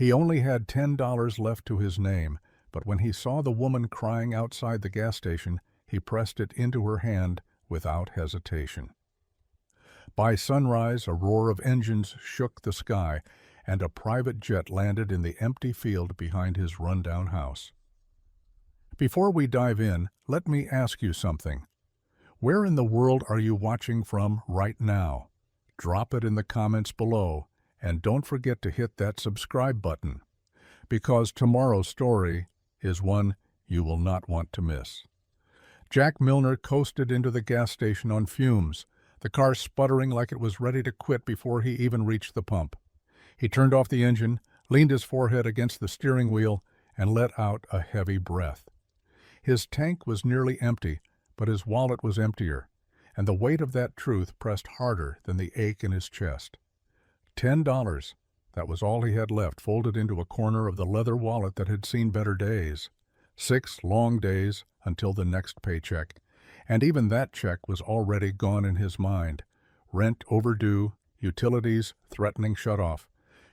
He only had $10 left to his name, but when he saw the woman crying outside the gas station, he pressed it into her hand without hesitation. By sunrise, a roar of engines shook the sky, and a private jet landed in the empty field behind his rundown house. Before we dive in, let me ask you something. Where in the world are you watching from right now? Drop it in the comments below, and don't forget to hit that subscribe button, because tomorrow's story is one you will not want to miss. Jack Milner coasted into the gas station on fumes, the car sputtering like it was ready to quit before he even reached the pump. He turned off the engine, leaned his forehead against the steering wheel, and let out a heavy breath. His tank was nearly empty, but his wallet was emptier, and the weight of that truth pressed harder than the ache in his chest. $10, that was all he had left, folded into a corner of the leather wallet that had seen better days. 6 long days until the next paycheck, and even that check was already gone in his mind. Rent overdue, utilities threatening shutoff,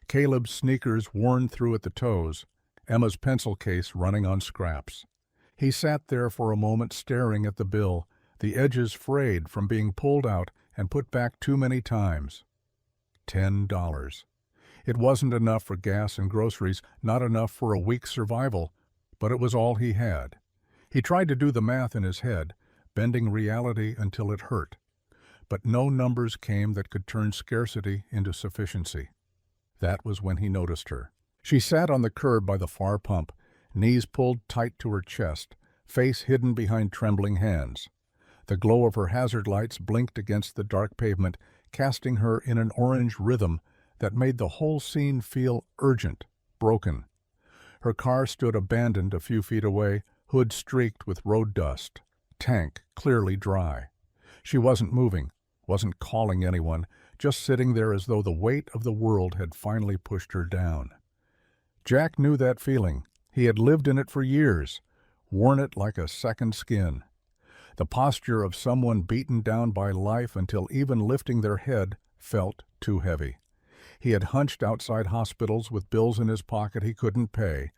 Caleb's sneakers worn through at the toes, Emma's pencil case running on scraps. He sat there for a moment staring at the bill, the edges frayed from being pulled out and put back too many times. $10. It wasn't enough for gas and groceries, not enough for a week's survival, but it was all he had. He tried to do the math in his head, bending reality until it hurt. But no numbers came that could turn scarcity into sufficiency. That was when he noticed her. She sat on the curb by the far pump, knees pulled tight to her chest, face hidden behind trembling hands. The glow of her hazard lights blinked against the dark pavement, casting her in an orange rhythm that made the whole scene feel urgent, broken. Her car stood abandoned a few feet away, hood streaked with road dust, tank clearly dry. She wasn't moving, wasn't calling anyone, just sitting there as though the weight of the world had finally pushed her down. Jack knew that feeling. He had lived in it for years, worn it like a second skin. The posture of someone beaten down by life until even lifting their head felt too heavy. He had hunched outside hospitals with bills in his pocket he couldn't pay,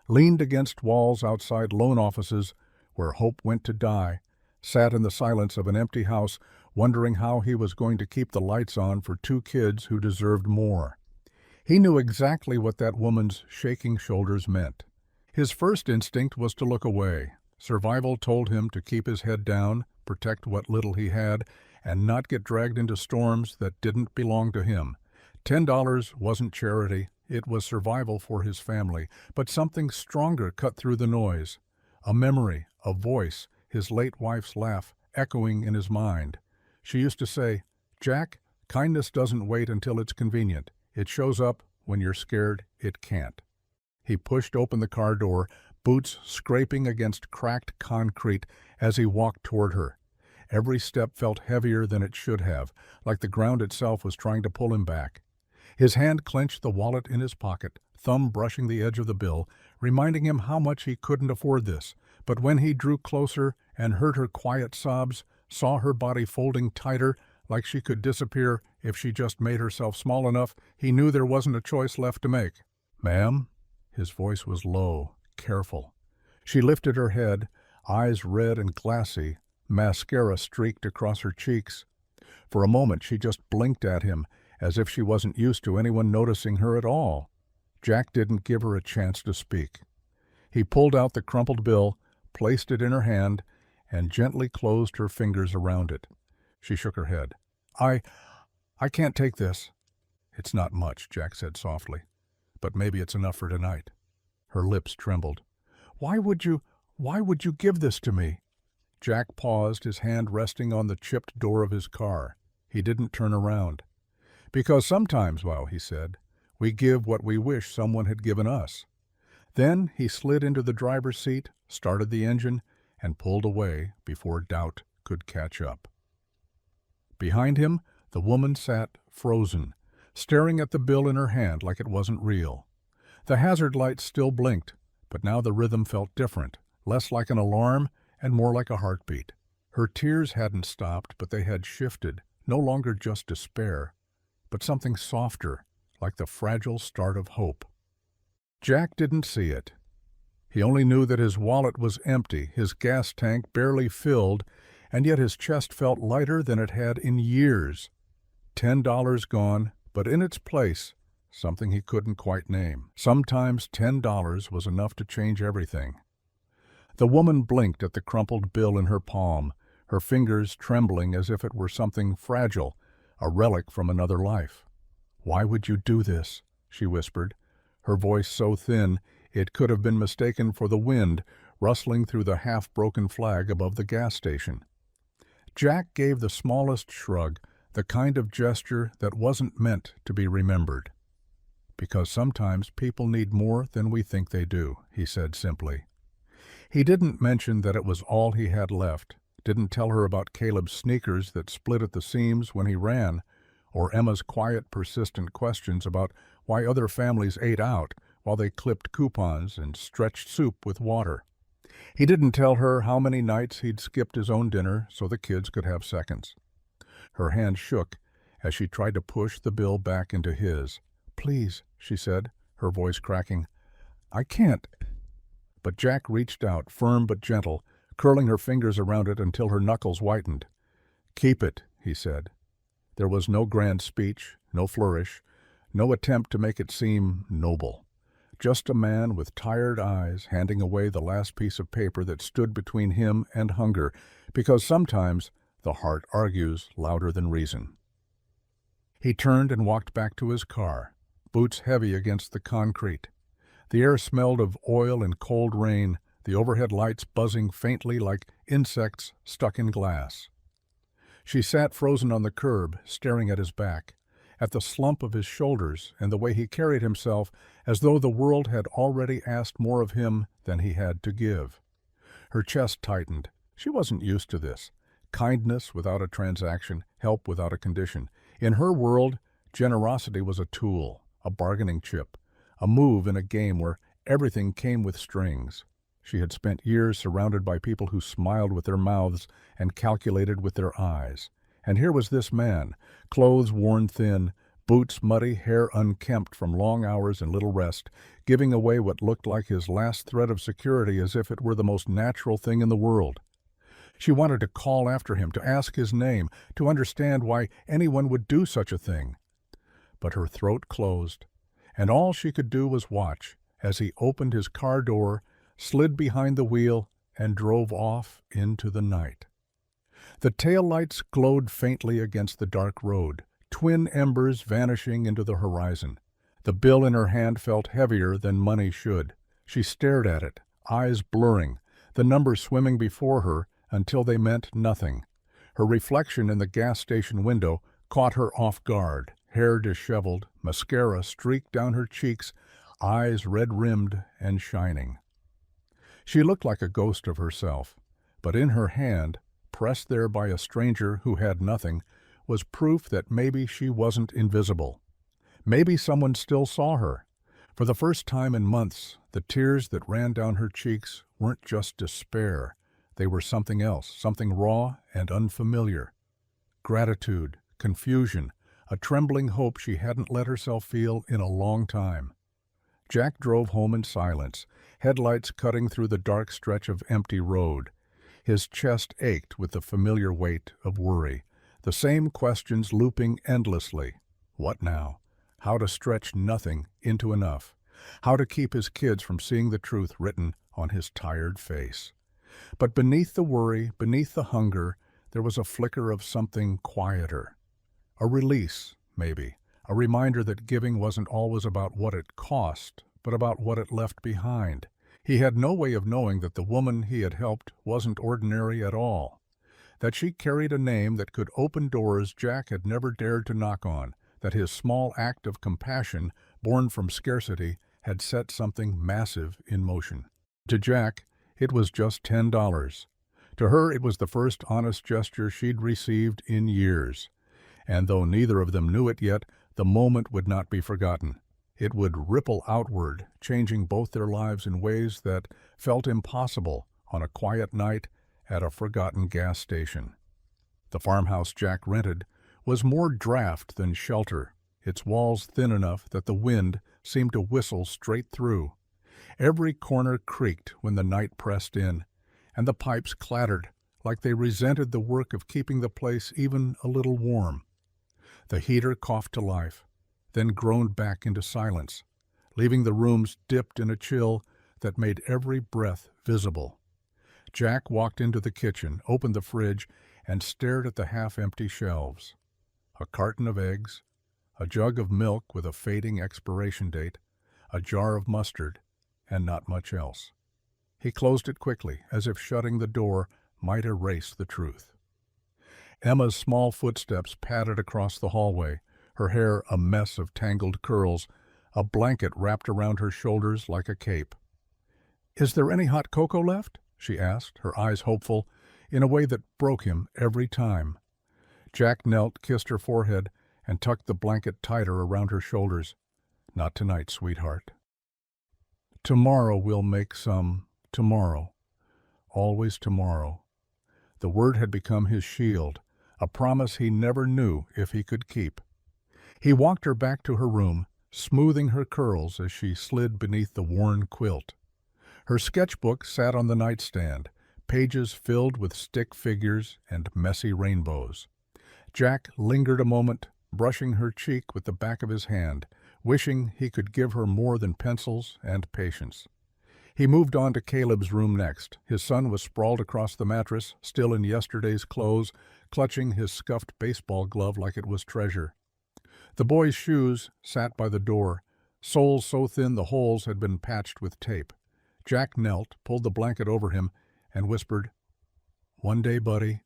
leaned against walls outside loan offices where hope went to die, sat in the silence of an empty house wondering how he was going to keep the lights on for 2 kids who deserved more. He knew exactly what that woman's shaking shoulders meant. His first instinct was to look away. Survival told him to keep his head down, protect what little he had, and not get dragged into storms that didn't belong to him. $10 wasn't charity, it was survival for his family, but something stronger cut through the noise. A memory, a voice, his late wife's laugh, echoing in his mind. She used to say, "Jack, kindness doesn't wait until it's convenient. It shows up when you're scared it can't." He pushed open the car door, boots scraping against cracked concrete as he walked toward her. Every step felt heavier than it should have, like the ground itself was trying to pull him back. His hand clenched the wallet in his pocket, thumb brushing the edge of the bill, reminding him how much he couldn't afford this. But when he drew closer and heard her quiet sobs, saw her body folding tighter, like she could disappear if she just made herself small enough, he knew there wasn't a choice left to make. "Ma'am?" His voice was low, careful. She lifted her head, eyes red and glassy, mascara streaked across her cheeks. For a moment she just blinked at him, as if she wasn't used to anyone noticing her at all. Jack didn't give her a chance to speak. He pulled out the crumpled bill, placed it in her hand, and gently closed her fingers around it. She shook her head. I can't take this." "It's not much," Jack said softly, "but maybe it's enough for tonight." Her lips trembled. Why would you give this to me?" Jack paused, his hand resting on the chipped door of his car. He didn't turn around. "Because sometimes," he said, "we give what we wish someone had given us." Then he slid into the driver's seat, started the engine, and pulled away before doubt could catch up. Behind him, the woman sat frozen, staring at the bill in her hand like it wasn't real. The hazard lights still blinked, but now the rhythm felt different, less like an alarm and more like a heartbeat. Her tears hadn't stopped, but they had shifted, no longer just despair, but something softer, like the fragile start of hope. Jack didn't see it. He only knew that his wallet was empty, his gas tank barely filled, and yet his chest felt lighter than it had in years. $10 gone, but in its place, something he couldn't quite name. Sometimes $10 was enough to change everything. The woman blinked at the crumpled bill in her palm, her fingers trembling as if it were something fragile, a relic from another life. "Why would you do this?" she whispered, her voice so thin it could have been mistaken for the wind rustling through the half-broken flag above the gas station. Jack gave the smallest shrug, the kind of gesture that wasn't meant to be remembered. "Because sometimes people need more than we think they do," he said simply. He didn't mention that it was all he had left, didn't tell her about Caleb's sneakers that split at the seams when he ran, or Emma's quiet, persistent questions about why other families ate out while they clipped coupons and stretched soup with water. He didn't tell her how many nights he'd skipped his own dinner so the kids could have seconds. Her hand shook as she tried to push the bill back into his. "Please," she said, her voice cracking. "I can't." But Jack reached out, firm but gentle, curling her fingers around it until her knuckles whitened. "Keep it," he said. There was no grand speech, no flourish, no attempt to make it seem noble. Just a man with tired eyes handing away the last piece of paper that stood between him and hunger, because sometimes the heart argues louder than reason. He turned and walked back to his car, boots heavy against the concrete. The air smelled of oil and cold rain, the overhead lights buzzing faintly like insects stuck in glass. She sat frozen on the curb, staring at his back, at the slump of his shoulders and the way he carried himself as though the world had already asked more of him than he had to give. Her chest tightened. She wasn't used to this. Kindness without a transaction, help without a condition. In her world, generosity was a tool, a bargaining chip, a move in a game where everything came with strings. She had spent years surrounded by people who smiled with their mouths and calculated with their eyes. And here was this man, clothes worn thin, boots muddy, hair unkempt from long hours and little rest, giving away what looked like his last thread of security as if it were the most natural thing in the world. She wanted to call after him, to ask his name, to understand why anyone would do such a thing. But her throat closed, and all she could do was watch as he opened his car door, slid behind the wheel, and drove off into the night. The taillights glowed faintly against the dark road, twin embers vanishing into the horizon. The bill in her hand felt heavier than money should. She stared at it, eyes blurring, the numbers swimming before her until they meant nothing. Her reflection in the gas station window caught her off guard, hair disheveled, mascara streaked down her cheeks, eyes red-rimmed and shining. She looked like a ghost of herself, but in her hand, pressed there by a stranger who had nothing, was proof that maybe she wasn't invisible. Maybe someone still saw her. For the first time in months, the tears that ran down her cheeks weren't just despair. They were something else, something raw and unfamiliar. Gratitude, confusion, a trembling hope she hadn't let herself feel in a long time. Jack drove home in silence, headlights cutting through the dark stretch of empty road. His chest ached with the familiar weight of worry, the same questions looping endlessly. What now? How to stretch nothing into enough? How to keep his kids from seeing the truth written on his tired face? But beneath the worry, beneath the hunger, there was a flicker of something quieter. A release, maybe. A reminder that giving wasn't always about what it cost, but about what it left behind. He had no way of knowing that the woman he had helped wasn't ordinary at all. That she carried a name that could open doors Jack had never dared to knock on. That his small act of compassion, born from scarcity, had set something massive in motion. To Jack, it was just $10. To her, it was the first honest gesture she'd received in years. And though neither of them knew it yet, the moment would not be forgotten. It would ripple outward, changing both their lives in ways that felt impossible on a quiet night at a forgotten gas station. The farmhouse Jack rented was more draft than shelter, its walls thin enough that the wind, seemed to whistle straight through. Every corner creaked when the night pressed in, and the pipes clattered like they resented the work of keeping the place even a little warm. The heater coughed to life, then groaned back into silence, leaving the rooms dipped in a chill that made every breath visible. Jack walked into the kitchen, opened the fridge, and stared at the half-empty shelves. A carton of eggs, a jug of milk with a fading expiration date, a jar of mustard, and not much else. He closed it quickly, as if shutting the door might erase the truth. Emma's small footsteps padded across the hallway, her hair a mess of tangled curls, a blanket wrapped around her shoulders like a cape. "Is there any hot cocoa left?" she asked, her eyes hopeful, in a way that broke him every time. Jack knelt, kissed her forehead, and tucked the blanket tighter around her shoulders. "Not tonight, sweetheart. Tomorrow we'll make some. Tomorrow. Always tomorrow." The word had become his shield, a promise he never knew if he could keep. He walked her back to her room, smoothing her curls as she slid beneath the worn quilt. Her sketchbook sat on the nightstand, pages filled with stick figures and messy rainbows. Jack lingered a moment, brushing her cheek with the back of his hand, wishing he could give her more than pencils and patience. He moved on to Caleb's room next. His son was sprawled across the mattress, still in yesterday's clothes, clutching his scuffed baseball glove like it was treasure. The boy's shoes sat by the door, soles so thin the holes had been patched with tape. Jack knelt, pulled the blanket over him, and whispered, "One day, buddy.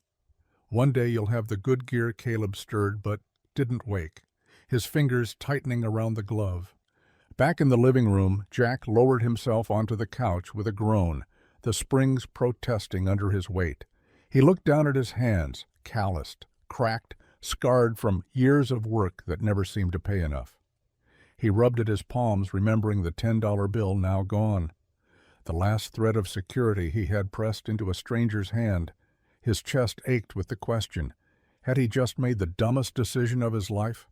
One day you'll have the good gear." Caleb stirred, but didn't wake, his fingers tightening around the glove. Back in the living room, Jack lowered himself onto the couch with a groan, the springs protesting under his weight. He looked down at his hands, calloused, cracked, scarred from years of work that never seemed to pay enough. He rubbed at his palms, remembering the $10 bill now gone. The last thread of security he had pressed into a stranger's hand. His chest ached with the question, had he just made the dumbest decision of his life?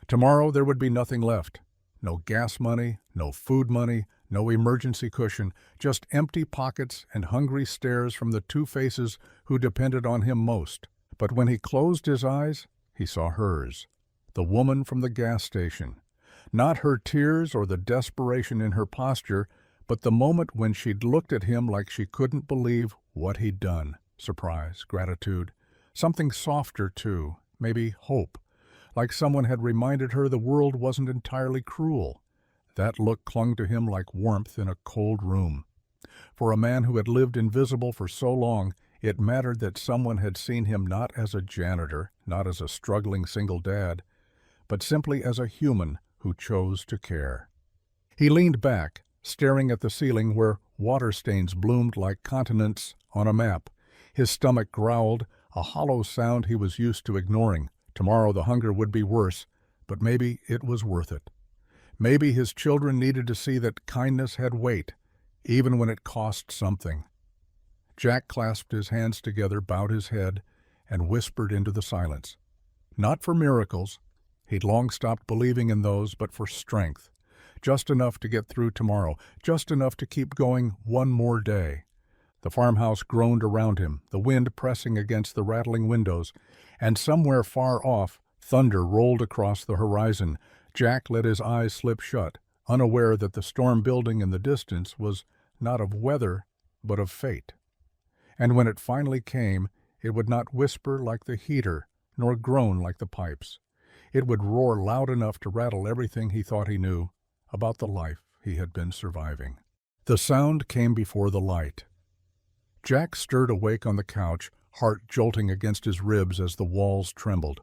Tomorrow there would be nothing left. No gas money, no food money, no emergency cushion, just empty pockets and hungry stares from the two faces who depended on him most. But when he closed his eyes, he saw hers, the woman from the gas station. Not her tears or the desperation in her posture, but the moment when she'd looked at him like she couldn't believe what he'd done. Surprise, gratitude, something softer too, maybe hope, like someone had reminded her the world wasn't entirely cruel. That look clung to him like warmth in a cold room. For a man who had lived invisible for so long, it mattered that someone had seen him not as a janitor, not as a struggling single dad, but simply as a human who chose to care. He leaned back, staring at the ceiling where water stains bloomed like continents on a map. His stomach growled, a hollow sound he was used to ignoring. Tomorrow the hunger would be worse, but maybe it was worth it. Maybe his children needed to see that kindness had weight, even when it cost something. Jack clasped his hands together, bowed his head, and whispered into the silence. Not for miracles. He'd long stopped believing in those, but for strength. Just enough to get through tomorrow, just enough to keep going one more day. The farmhouse groaned around him, the wind pressing against the rattling windows, and somewhere far off, thunder rolled across the horizon. Jack let his eyes slip shut, unaware that the storm building in the distance was not of weather, but of fate. And when it finally came, it would not whisper like the heater, nor groan like the pipes. It would roar loud enough to rattle everything he thought he knew about the life he had been surviving. The sound came before the light. Jack stirred awake on the couch, heart jolting against his ribs as the walls trembled.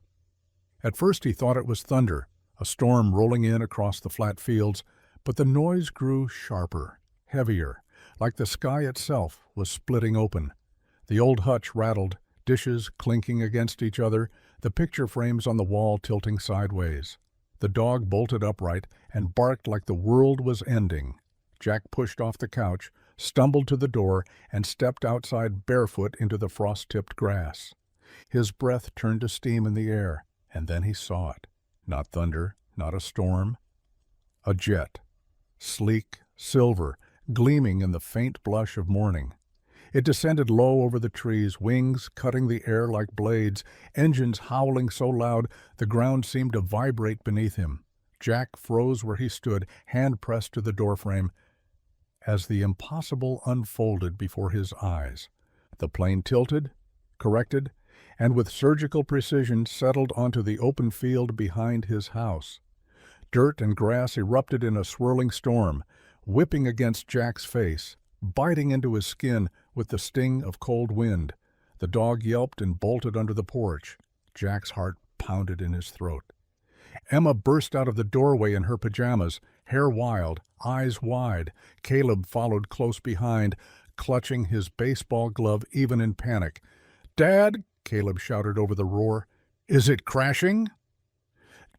At first he thought it was thunder, a storm rolling in across the flat fields, but the noise grew sharper, heavier, like the sky itself was splitting open. The old hutch rattled, dishes clinking against each other, the picture frames on the wall tilting sideways. The dog bolted upright and barked like the world was ending. Jack pushed off the couch, stumbled to the door, and stepped outside barefoot into the frost-tipped grass. His breath turned to steam in the air, and then he saw it. Not thunder, not a storm. A jet, sleek, silver, gleaming in the faint blush of morning. It descended low over the trees, wings cutting the air like blades, engines howling so loud the ground seemed to vibrate beneath him. Jack froze where he stood, hand pressed to the doorframe, as the impossible unfolded before his eyes. The plane tilted, corrected, and with surgical precision settled onto the open field behind his house. Dirt and grass erupted in a swirling storm, whipping against Jack's face, biting into his skin with the sting of cold wind. The dog yelped and bolted under the porch. Jack's heart pounded in his throat. Emma burst out of the doorway in her pajamas, hair wild, eyes wide. Caleb followed close behind, clutching his baseball glove even in panic. "Dad!" Caleb shouted over the roar. "Is it crashing?"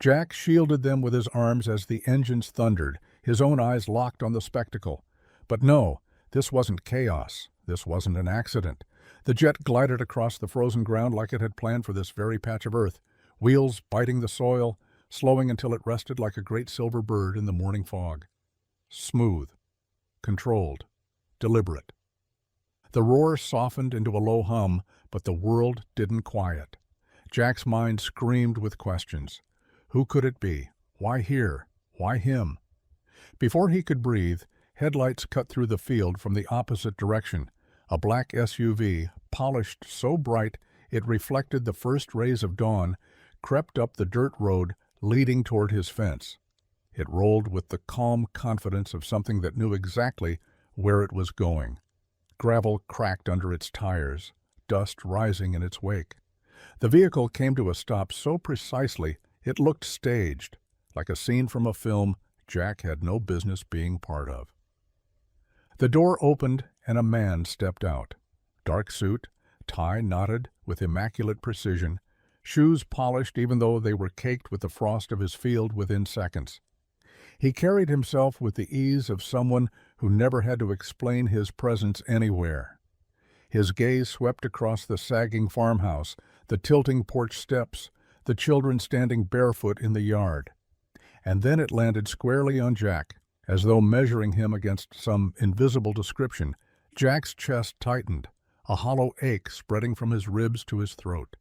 Jack shielded them with his arms as the engines thundered, his own eyes locked on the spectacle. But no, this wasn't chaos. This wasn't an accident. The jet glided across the frozen ground like it had planned for this very patch of earth, wheels biting the soil, slowing until it rested like a great silver bird in the morning fog. Smooth, controlled, deliberate. The roar softened into a low hum, but the world didn't quiet. Jack's mind screamed with questions. Who could it be? Why here? Why him? Before he could breathe, headlights cut through the field from the opposite direction. A black SUV, polished so bright it reflected the first rays of dawn, crept up the dirt road leading toward his fence. It rolled with the calm confidence of something that knew exactly where it was going. Gravel cracked under its tires, dust rising in its wake. The vehicle came to a stop so precisely it looked staged, like a scene from a film Jack had no business being part of. The door opened and a man stepped out. Dark suit, tie knotted with immaculate precision, shoes polished even though they were caked with the frost of his field within seconds. He carried himself with the ease of someone who never had to explain his presence anywhere. His gaze swept across the sagging farmhouse, the tilting porch steps, the children standing barefoot in the yard. And then it landed squarely on Jack, as though measuring him against some invisible description. Jack's chest tightened, a hollow ache spreading from his ribs to his throat.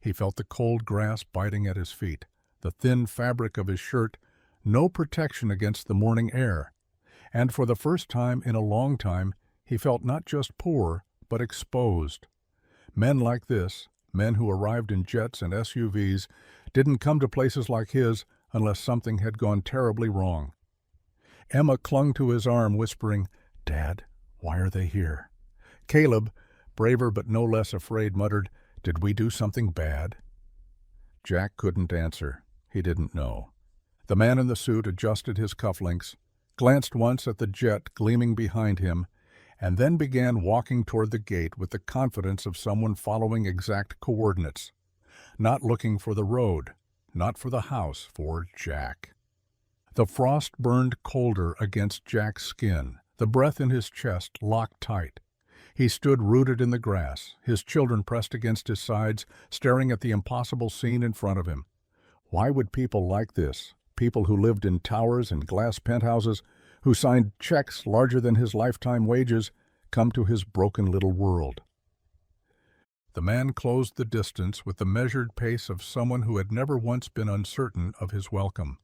He felt the cold grass biting at his feet, the thin fabric of his shirt, no protection against the morning air. And for the first time in a long time, he felt not just poor, but exposed. Men like this, men who arrived in jets and SUVs, didn't come to places like his unless something had gone terribly wrong. Emma clung to his arm, whispering, "Dad, why are they here?" Caleb, braver but no less afraid, muttered, "Did we do something bad?" Jack couldn't answer. He didn't know. The man in the suit adjusted his cufflinks, glanced once at the jet gleaming behind him, and then began walking toward the gate with the confidence of someone following exact coordinates, not looking for the road, not for the house, for Jack. The frost burned colder against Jack's skin, the breath in his chest locked tight. He stood rooted in the grass, his children pressed against his sides, staring at the impossible scene in front of him. Why would people like this, people who lived in towers and glass penthouses, who signed checks larger than his lifetime wages, come to his broken little world? The man closed the distance with the measured pace of someone who had never once been uncertain of his welcome.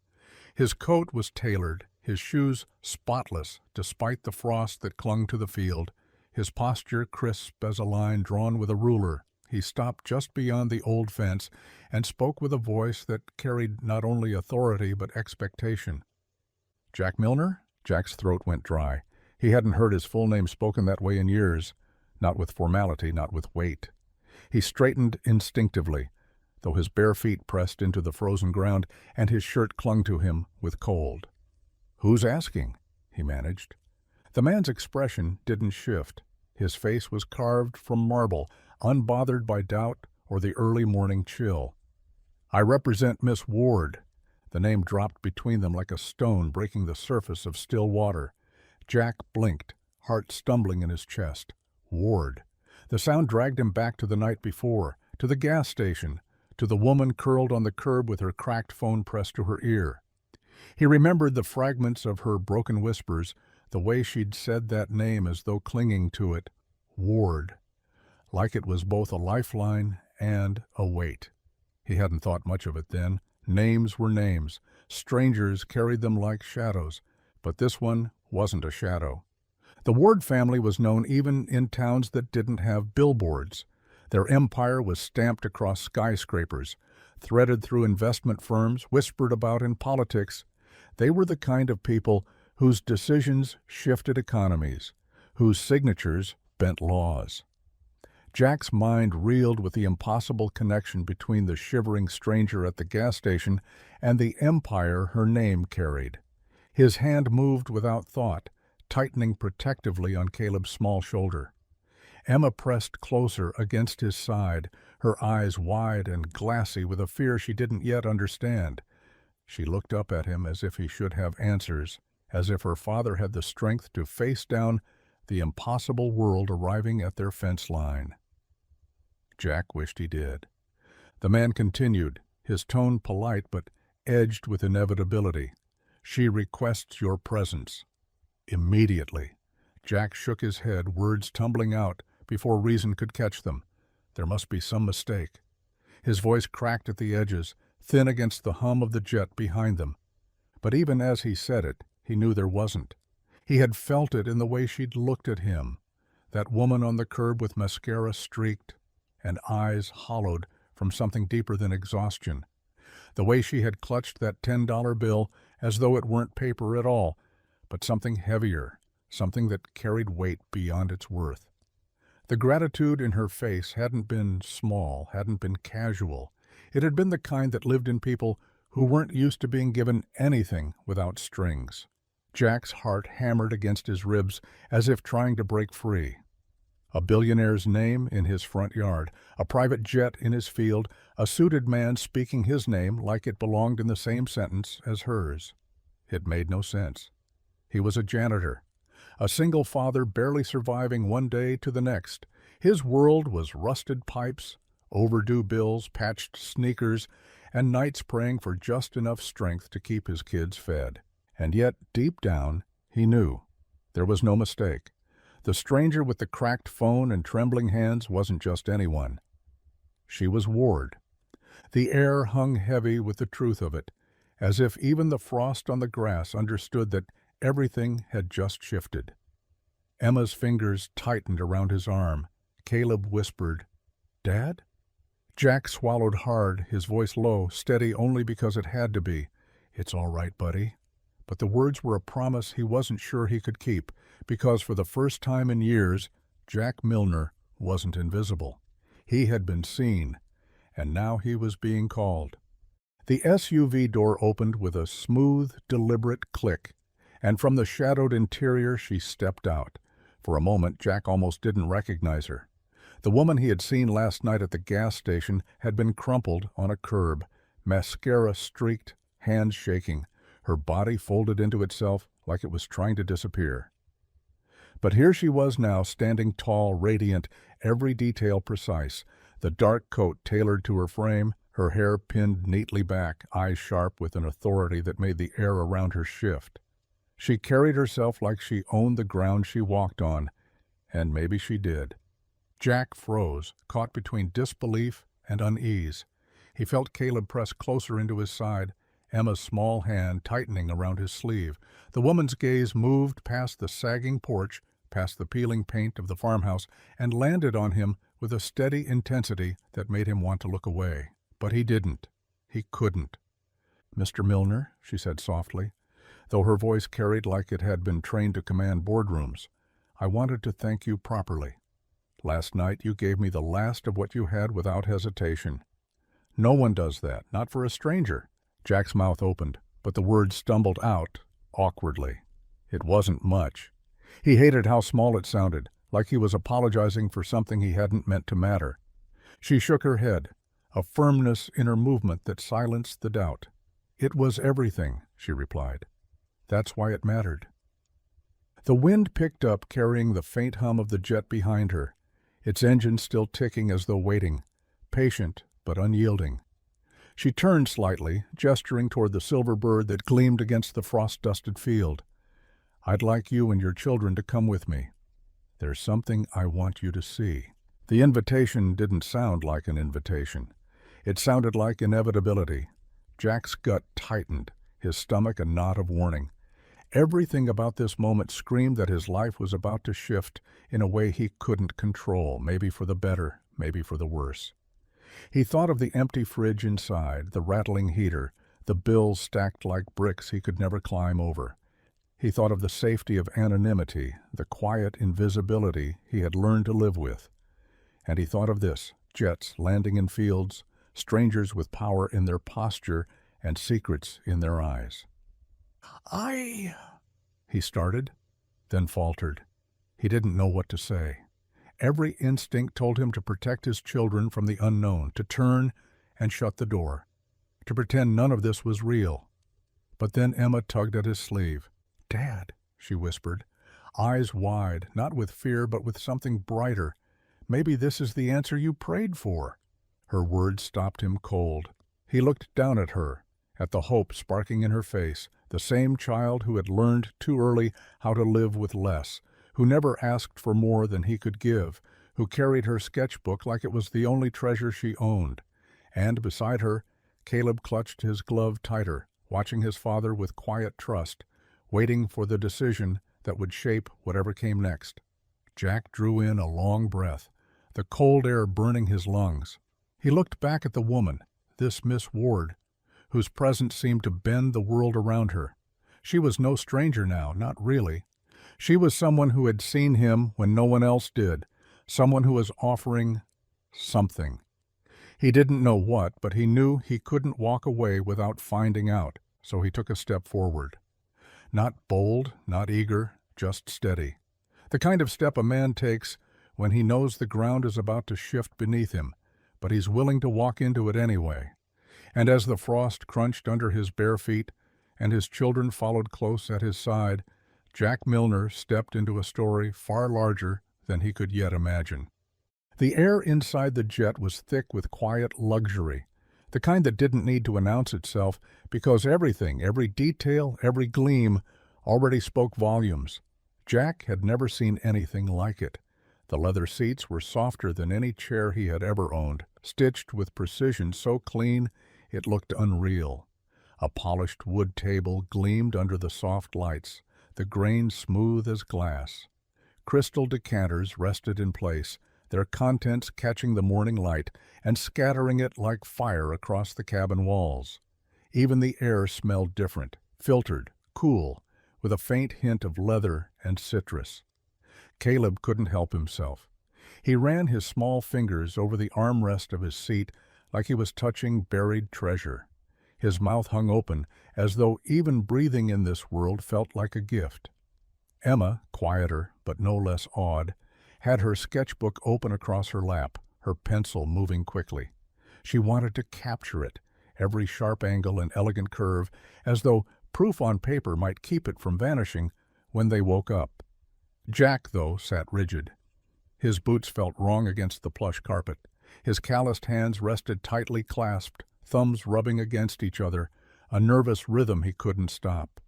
His coat was tailored, his shoes spotless despite the frost that clung to the field, his posture crisp as a line drawn with a ruler. He stopped just beyond the old fence and spoke with a voice that carried not only authority but expectation. "Jack Milner?" Jack's throat went dry. He hadn't heard his full name spoken that way in years, not with formality, not with weight. He straightened instinctively, though his bare feet pressed into the frozen ground and his shirt clung to him with cold. "Who's asking?" he managed. The man's expression didn't shift. His face was carved from marble, unbothered by doubt or the early morning chill. "I represent Miss Ward." The name dropped between them like a stone breaking the surface of still water. Jack blinked, heart stumbling in his chest. Ward. The sound dragged him back to the night before, to the gas station, to the woman curled on the curb with her cracked phone pressed to her ear. He remembered the fragments of her broken whispers, the way she'd said that name as though clinging to it, Ward, like it was both a lifeline and a weight. He hadn't thought much of it then. Names were names. Strangers carried them like shadows, but this one wasn't a shadow. The Ward family was known even in towns that didn't have billboards. Their empire was stamped across skyscrapers, threaded through investment firms, whispered about in politics. They were the kind of people whose decisions shifted economies, whose signatures bent laws. Jack's mind reeled with the impossible connection between the shivering stranger at the gas station and the empire her name carried. His hand moved without thought, tightening protectively on Caleb's small shoulder. Emma pressed closer against his side, her eyes wide and glassy with a fear she didn't yet understand. She looked up at him as if he should have answers, as if her father had the strength to face down the impossible world arriving at their fence line. Jack wished he did. The man continued, his tone polite but edged with inevitability. "She requests your presence." Immediately. Jack shook his head, words tumbling out before reason could catch them. There must be some mistake. His voice cracked at the edges, thin against the hum of the jet behind them. But even as he said it, he knew there wasn't. He had felt it in the way she'd looked at him, that woman on the curb with mascara streaked and eyes hollowed from something deeper than exhaustion, the way she had clutched that $10 bill as though it weren't paper at all, but something heavier, something that carried weight beyond its worth. The gratitude in her face hadn't been small, hadn't been casual. It had been the kind that lived in people who weren't used to being given anything without strings. Jack's heart hammered against his ribs as if trying to break free. A billionaire's name in his front yard, a private jet in his field, a suited man speaking his name like it belonged in the same sentence as hers. It made no sense. He was a janitor, a single father barely surviving one day to the next. His world was rusted pipes, overdue bills, patched sneakers, and nights praying for just enough strength to keep his kids fed. And yet, deep down, he knew. There was no mistake. The stranger with the cracked phone and trembling hands wasn't just anyone. She was Ward. The air hung heavy with the truth of it, as if even the frost on the grass understood that everything had just shifted. Emma's fingers tightened around his arm. Caleb whispered, "Dad?" Jack swallowed hard, his voice low, steady only because it had to be. "It's all right, buddy." But the words were a promise he wasn't sure he could keep, because for the first time in years, Jack Milner wasn't invisible. He had been seen, and now he was being called. The SUV door opened with a smooth, deliberate click, and from the shadowed interior she stepped out. For a moment, Jack almost didn't recognize her. The woman he had seen last night at the gas station had been crumpled on a curb, mascara streaked, hands shaking, her body folded into itself like it was trying to disappear. But here she was now, standing tall, radiant, every detail precise, the dark coat tailored to her frame, her hair pinned neatly back, eyes sharp with an authority that made the air around her shift. She carried herself like she owned the ground she walked on, and maybe she did. Jack froze, caught between disbelief and unease. He felt Caleb press closer into his side, Emma's small hand tightening around his sleeve. The woman's gaze moved past the sagging porch, past the peeling paint of the farmhouse, and landed on him with a steady intensity that made him want to look away. But he didn't. He couldn't. "Mr. Milner," she said softly, though her voice carried like it had been trained to command boardrooms, "I wanted to thank you properly. Last night you gave me the last of what you had without hesitation. No one does that, not for a stranger." Jack's mouth opened, but the words stumbled out awkwardly. It wasn't much. He hated how small it sounded, like he was apologizing for something he hadn't meant to matter. She shook her head, a firmness in her movement that silenced the doubt. "It was everything," she replied. "That's why it mattered." The wind picked up, carrying the faint hum of the jet behind her, its engine still ticking as though waiting, patient but unyielding. She turned slightly, gesturing toward the silver bird that gleamed against the frost-dusted field. "I'd like you and your children to come with me. There's something I want you to see." The invitation didn't sound like an invitation. It sounded like inevitability. Jack's gut tightened, his stomach a knot of warning. Everything about this moment screamed that his life was about to shift in a way he couldn't control, maybe for the better, maybe for the worse. He thought of the empty fridge inside, the rattling heater, the bills stacked like bricks he could never climb over. He thought of the safety of anonymity, the quiet invisibility he had learned to live with. And he thought of this: jets landing in fields, strangers with power in their posture and secrets in their eyes. He started, then faltered. He didn't know what to say. Every instinct told him to protect his children from the unknown, to turn and shut the door, to pretend none of this was real. But then Emma tugged at his sleeve. "Dad," she whispered, eyes wide, not with fear but with something brighter. "Maybe this is the answer you prayed for." Her words stopped him cold. He looked down at her, at the hope sparking in her face, the same child who had learned too early how to live with less, who never asked for more than he could give, who carried her sketchbook like it was the only treasure she owned. And beside her, Caleb clutched his glove tighter, watching his father with quiet trust, waiting for the decision that would shape whatever came next. Jack drew in a long breath, the cold air burning his lungs. He looked back at the woman, this Miss Ward, whose presence seemed to bend the world around her. She was no stranger now, not really. She was someone who had seen him when no one else did, someone who was offering something. He didn't know what, but he knew he couldn't walk away without finding out, so he took a step forward. Not bold, not eager, just steady. The kind of step a man takes when he knows the ground is about to shift beneath him, but he's willing to walk into it anyway. And as the frost crunched under his bare feet, and his children followed close at his side, Jack Milner stepped into a story far larger than he could yet imagine. The air inside the jet was thick with quiet luxury, the kind that didn't need to announce itself because everything, every detail, every gleam, already spoke volumes. Jack had never seen anything like it. The leather seats were softer than any chair he had ever owned, stitched with precision so clean it looked unreal. A polished wood table gleamed under the soft lights, the grain smooth as glass. Crystal decanters rested in place, their contents catching the morning light and scattering it like fire across the cabin walls. Even the air smelled different, filtered, cool, with a faint hint of leather and citrus. Caleb couldn't help himself. He ran his small fingers over the armrest of his seat like he was touching buried treasure. His mouth hung open, as though even breathing in this world felt like a gift. Emma, quieter but no less awed, had her sketchbook open across her lap, her pencil moving quickly. She wanted to capture it, every sharp angle and elegant curve, as though proof on paper might keep it from vanishing when they woke up. Jack, though, sat rigid. His boots felt wrong against the plush carpet. His calloused hands rested tightly clasped, thumbs rubbing against each other, a nervous rhythm he couldn't stop.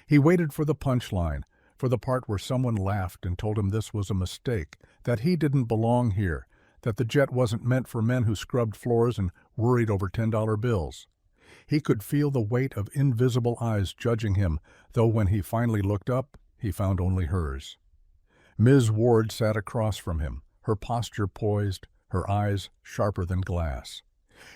He waited for the punchline, for the part where someone laughed and told him this was a mistake, that he didn't belong here, that the jet wasn't meant for men who scrubbed floors and worried over $10 bills. He could feel the weight of invisible eyes judging him, though when he finally looked up, he found only hers. Ms. Ward sat across from him, her posture poised, her eyes sharper than glass.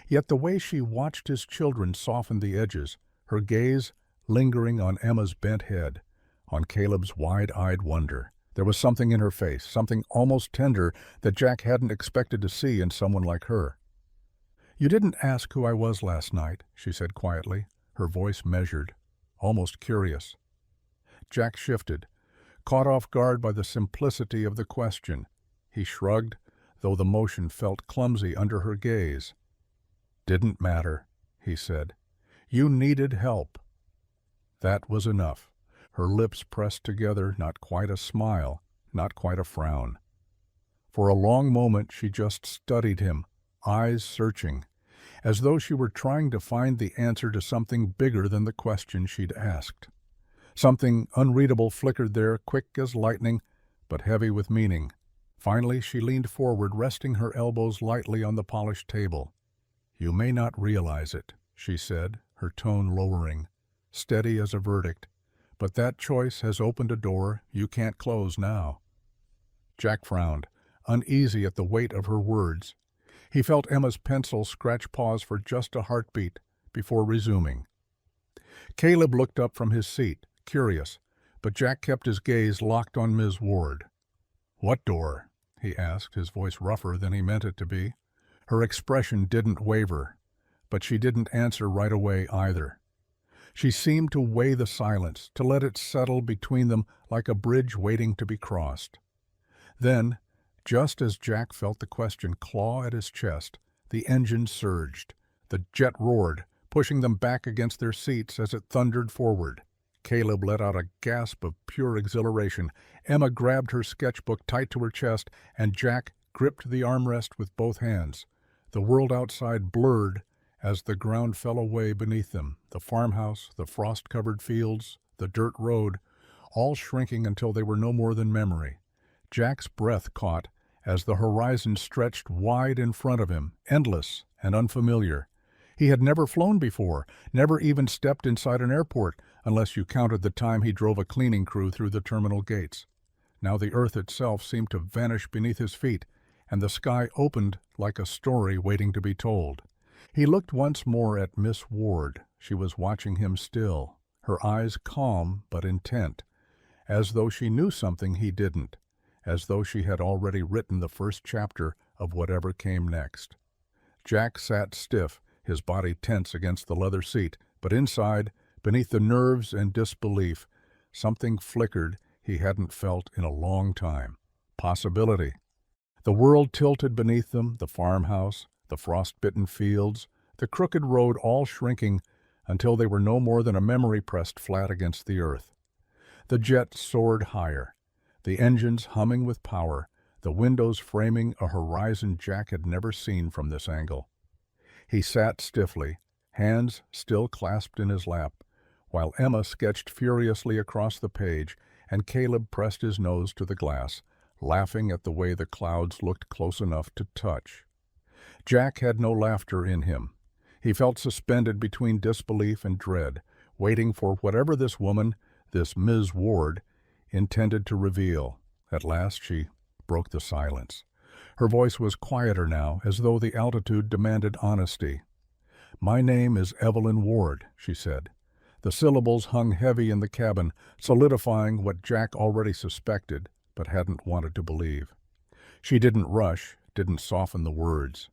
Yet the way she watched his children softened the edges, her gaze lingering on Emma's bent head, on Caleb's wide-eyed wonder. There was something in her face, something almost tender that Jack hadn't expected to see in someone like her. "You didn't ask who I was last night," she said quietly, her voice measured, almost curious. Jack shifted, caught off guard by the simplicity of the question. He shrugged, though the motion felt clumsy under her gaze. "Didn't matter," he said. "You needed help." That was enough. Her lips pressed together, not quite a smile, not quite a frown. For a long moment she just studied him, eyes searching, as though she were trying to find the answer to something bigger than the question she'd asked. Something unreadable flickered there, quick as lightning, but heavy with meaning. Finally, she leaned forward, resting her elbows lightly on the polished table. "You may not realize it," she said, her tone lowering, steady as a verdict, "but that choice has opened a door you can't close now." Jack frowned, uneasy at the weight of her words. He felt Emma's pencil scratch pause for just a heartbeat before resuming. Caleb looked up from his seat, curious, but Jack kept his gaze locked on Ms. Ward. "What door?" he asked, his voice rougher than he meant it to be. Her expression didn't waver, but she didn't answer right away either. She seemed to weigh the silence, to let it settle between them like a bridge waiting to be crossed. Then, just as Jack felt the question claw at his chest, the engine surged. The jet roared, pushing them back against their seats as it thundered forward. Caleb let out a gasp of pure exhilaration. Emma grabbed her sketchbook tight to her chest, and Jack gripped the armrest with both hands. The world outside blurred as the ground fell away beneath them, the farmhouse, the frost-covered fields, the dirt road, all shrinking until they were no more than memory. Jack's breath caught as the horizon stretched wide in front of him, endless and unfamiliar. He had never flown before, never even stepped inside an airport, unless you counted the time he drove a cleaning crew through the terminal gates. Now the earth itself seemed to vanish beneath his feet, and the sky opened like a story waiting to be told. He looked once more at Miss Ward. She was watching him still, her eyes calm but intent, as though she knew something he didn't, as though she had already written the first chapter of whatever came next. Jack sat stiff, his body tense against the leather seat, but inside, beneath the nerves and disbelief, something flickered he hadn't felt in a long time. Possibility. The world tilted beneath them, the farmhouse, the frost-bitten fields, the crooked road all shrinking until they were no more than a memory pressed flat against the earth. The jet soared higher, the engines humming with power, the windows framing a horizon Jack had never seen from this angle. He sat stiffly, hands still clasped in his lap, while Emma sketched furiously across the page and Caleb pressed his nose to the glass, laughing at the way the clouds looked close enough to touch. Jack had no laughter in him. He felt suspended between disbelief and dread, waiting for whatever this woman, this Ms. Ward, intended to reveal. At last she broke the silence. Her voice was quieter now, as though the altitude demanded honesty. "My name is Evelyn Ward," she said. The syllables hung heavy in the cabin, solidifying what Jack already suspected, but hadn't wanted to believe. She didn't rush, didn't soften the words.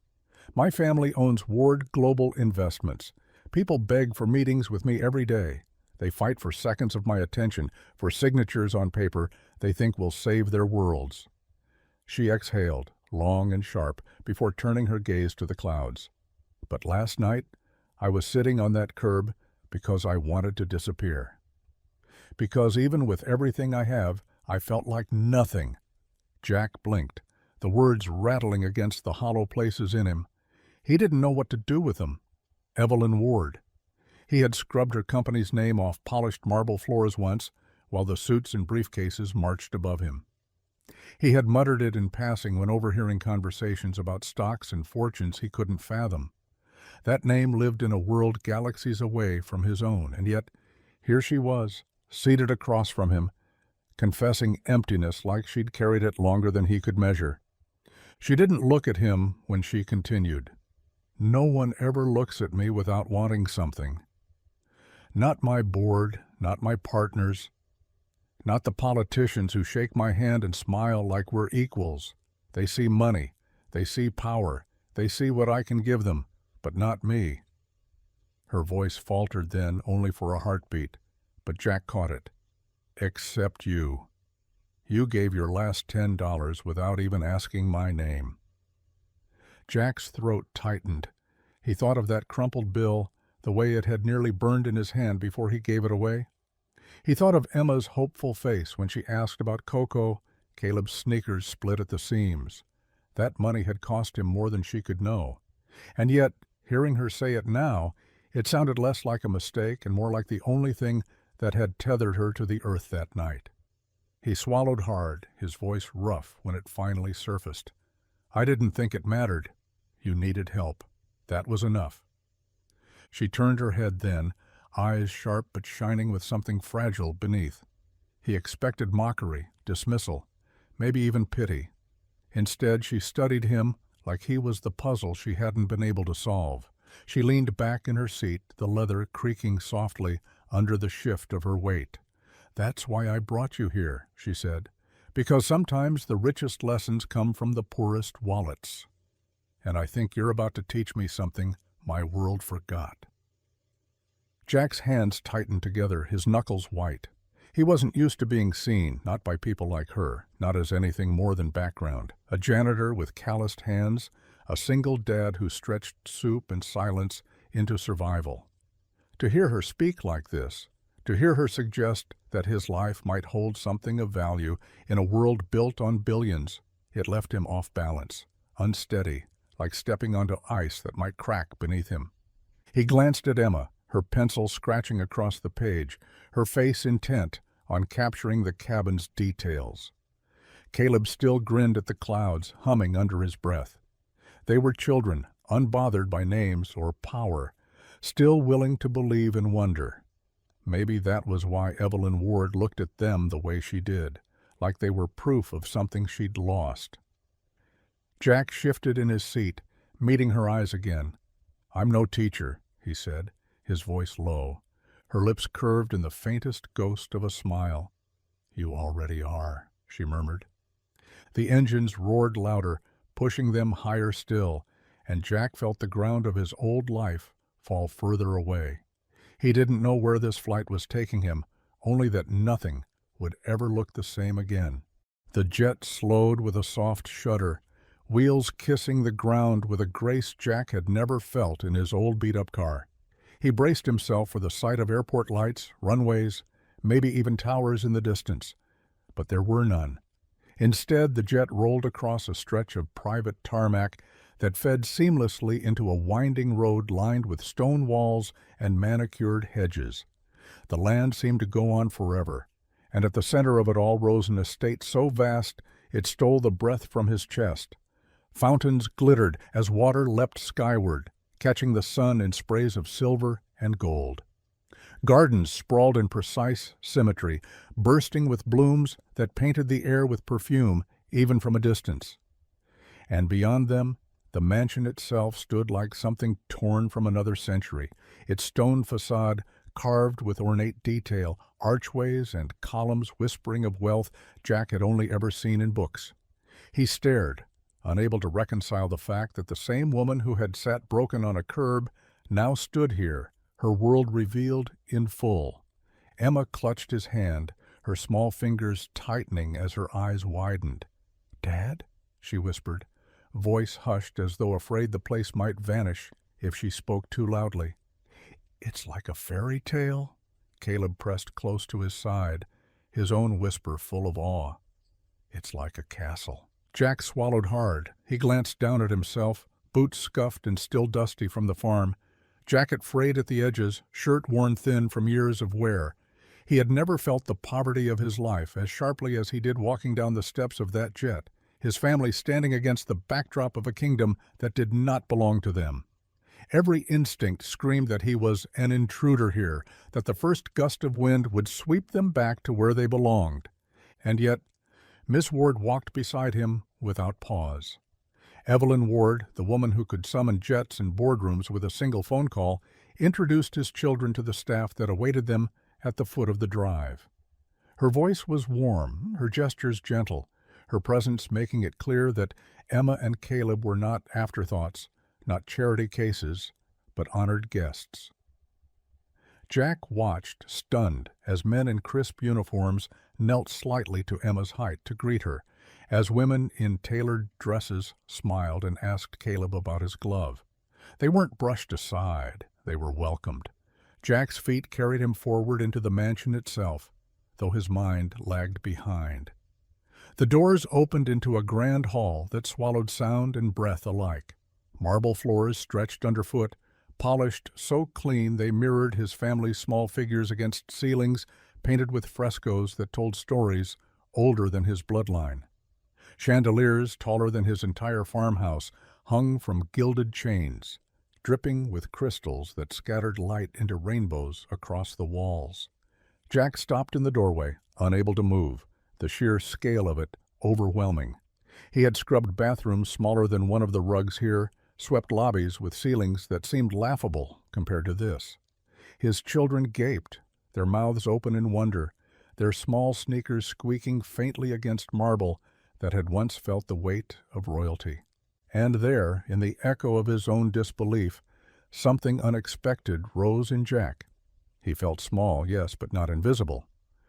"My family owns Ward Global Investments. People beg for meetings with me every day. They fight for seconds of my attention, for signatures on paper they think will save their worlds." She exhaled, long and sharp, before turning her gaze to the clouds. "But last night, I was sitting on that curb because I wanted to disappear. Because even with everything I have, I felt like nothing." Jack blinked, the words rattling against the hollow places in him. He didn't know what to do with them. Evelyn Ward. He had scrubbed her company's name off polished marble floors once, while the suits and briefcases marched above him. He had muttered it in passing when overhearing conversations about stocks and fortunes he couldn't fathom. That name lived in a world galaxies away from his own, and yet here she was, seated across from him, confessing emptiness like she'd carried it longer than he could measure. She didn't look at him when she continued. "No one ever looks at me without wanting something. Not my board, not my partners, not the politicians who shake my hand and smile like we're equals. They see money, they see power, they see what I can give them, but not me." Her voice faltered then only for a heartbeat, but Jack caught it. "Except you. You gave your last $10 without even asking my name." Jack's throat tightened. He thought of that crumpled bill, the way it had nearly burned in his hand before he gave it away. He thought of Emma's hopeful face when she asked about Coco. Caleb's sneakers split at the seams. That money had cost him more than she could know. And yet Hearing her say it now, it sounded less like a mistake and more like the only thing that had tethered her to the earth that night. He swallowed hard, his voice rough when it finally surfaced. "I didn't think it mattered. You needed help. That was enough." She turned her head then, eyes sharp but shining with something fragile beneath. He expected mockery, dismissal, maybe even pity. Instead, she studied him like he was the puzzle she hadn't been able to solve. She leaned back in her seat, the leather creaking softly under the shift of her weight. "That's why I brought you here," she said, "because sometimes the richest lessons come from the poorest wallets. And I think you're about to teach me something my world forgot." Jack's hands tightened together, his knuckles white. He wasn't used to being seen, not by people like her, not as anything more than background. A janitor with calloused hands, a single dad who stretched soup and silence into survival. To hear her speak like this, to hear her suggest that his life might hold something of value in a world built on billions, it left him off balance, unsteady, like stepping onto ice that might crack beneath him. He glanced at Emma, her pencil scratching across the page, her face intent on capturing the cabin's details. Caleb still grinned at the clouds, humming under his breath. They were children, unbothered by names or power, still willing to believe and wonder. Maybe that was why Evelyn Ward looked at them the way she did, like they were proof of something she'd lost. Jack shifted in his seat, meeting her eyes again. "I'm no teacher," he said, his voice low. Her lips curved in the faintest ghost of a smile. "You already are," she murmured. The engines roared louder, pushing them higher still, and Jack felt the ground of his old life fall further away. He didn't know where this flight was taking him, only that nothing would ever look the same again. The jet slowed with a soft shudder, wheels kissing the ground with a grace Jack had never felt in his old beat-up car. He braced himself for the sight of airport lights, runways, maybe even towers in the distance. But there were none. Instead, the jet rolled across a stretch of private tarmac that fed seamlessly into a winding road lined with stone walls and manicured hedges. The land seemed to go on forever, and at the center of it all rose an estate so vast it stole the breath from his chest. Fountains glittered as water leapt skyward, catching the sun in sprays of silver and gold. Gardens sprawled in precise symmetry, bursting with blooms that painted the air with perfume even from a distance. And beyond them, the mansion itself stood like something torn from another century, its stone facade carved with ornate detail, archways and columns whispering of wealth Jack had only ever seen in books. He stared, unable to reconcile the fact that the same woman who had sat broken on a curb now stood here, her world revealed in full. Emma clutched his hand, her small fingers tightening as her eyes widened. "Dad?" she whispered, voice hushed as though afraid the place might vanish if she spoke too loudly. "It's like a fairy tale?" Caleb pressed close to his side, his own whisper full of awe. "It's like a castle." Jack swallowed hard. He glanced down at himself, boots scuffed and still dusty from the farm, jacket frayed at the edges, shirt worn thin from years of wear. He had never felt the poverty of his life as sharply as he did walking down the steps of that jet, his family standing against the backdrop of a kingdom that did not belong to them. Every instinct screamed that he was an intruder here, that the first gust of wind would sweep them back to where they belonged. And yet, Miss Ward walked beside him without pause. Evelyn Ward, the woman who could summon jets and boardrooms with a single phone call, introduced his children to the staff that awaited them at the foot of the drive. Her voice was warm, her gestures gentle, her presence making it clear that Emma and Caleb were not afterthoughts, not charity cases, but honored guests. Jack watched, stunned, as men in crisp uniforms knelt slightly to Emma's height to greet her, as women in tailored dresses smiled and asked Caleb about his glove. They weren't brushed aside, they were welcomed. Jack's feet carried him forward into the mansion itself, though his mind lagged behind. The doors opened into a grand hall that swallowed sound and breath alike. Marble floors stretched underfoot, polished so clean they mirrored his family's small figures against ceilings painted with frescoes that told stories older than his bloodline. Chandeliers taller than his entire farmhouse hung from gilded chains, dripping with crystals that scattered light into rainbows across the walls. Jack stopped in the doorway, unable to move, the sheer scale of it overwhelming. He had scrubbed bathrooms smaller than one of the rugs here, swept lobbies with ceilings that seemed laughable compared to this. His children gaped, their mouths open in wonder, their small sneakers squeaking faintly against marble that had once felt the weight of royalty. And there, in the echo of his own disbelief, something unexpected rose in Jack. He felt small, yes, but not invisible.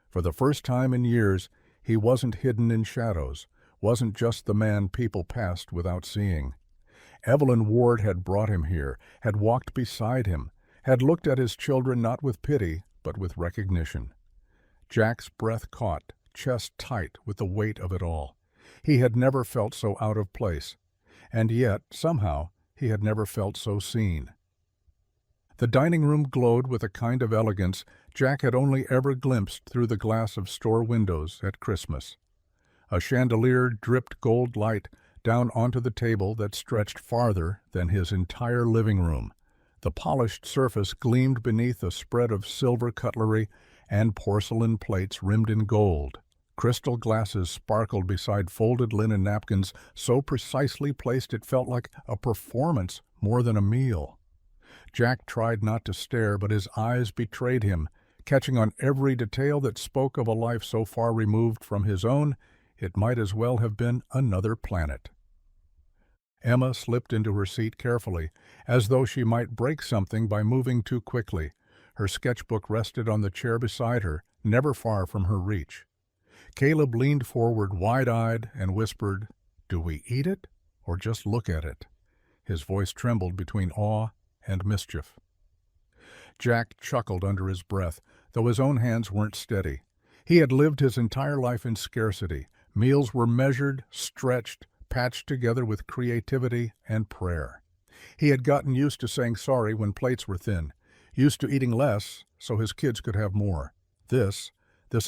For the first time in years, he wasn't hidden in shadows, wasn't just the man people passed without seeing. Evelyn Ward had brought him here, had walked beside him, had looked at his children not with pity, but with recognition. Jack's breath caught, chest tight with the weight of it all. He had never felt so out of place, and yet, somehow, he had never felt so seen. The dining room glowed with a kind of elegance Jack had only ever glimpsed through the glass of store windows at Christmas. A chandelier dripped gold light down onto the table that stretched farther than his entire living room. The polished surface gleamed beneath a spread of silver cutlery and porcelain plates rimmed in gold. Crystal glasses sparkled beside folded linen napkins so precisely placed it felt like a performance more than a meal. Jack tried not to stare, but his eyes betrayed him, catching on every detail that spoke of a life so far removed from his own, it might as well have been another planet. Emma slipped into her seat carefully, as though she might break something by moving too quickly. Her sketchbook rested on the chair beside her, never far from her reach. Caleb leaned forward wide-eyed and whispered, "Do we eat it or just look at it?" His voice trembled between awe and mischief. Jack chuckled under his breath, though his own hands weren't steady. He had lived his entire life in scarcity. Meals were measured, stretched, patched together with creativity and prayer. He had gotten used to saying sorry when plates were thin, used to eating less so his kids could have more. This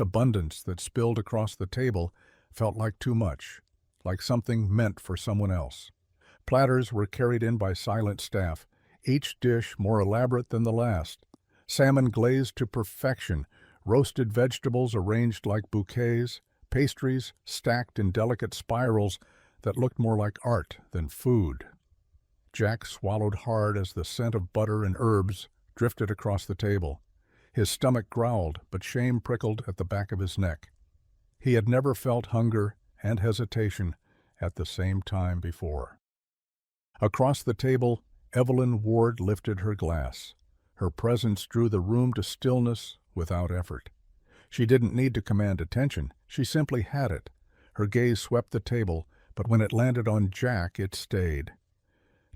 abundance that spilled across the table felt like too much, like something meant for someone else. Platters were carried in by silent staff, each dish more elaborate than the last. Salmon glazed to perfection, roasted vegetables arranged like bouquets, pastries stacked in delicate spirals that looked more like art than food. Jack swallowed hard as the scent of butter and herbs drifted across the table. His stomach growled, but shame prickled at the back of his neck. He had never felt hunger and hesitation at the same time before. Across the table, Evelyn Ward lifted her glass. Her presence drew the room to stillness without effort. She didn't need to command attention, she simply had it. Her gaze swept the table, but when it landed on Jack, it stayed.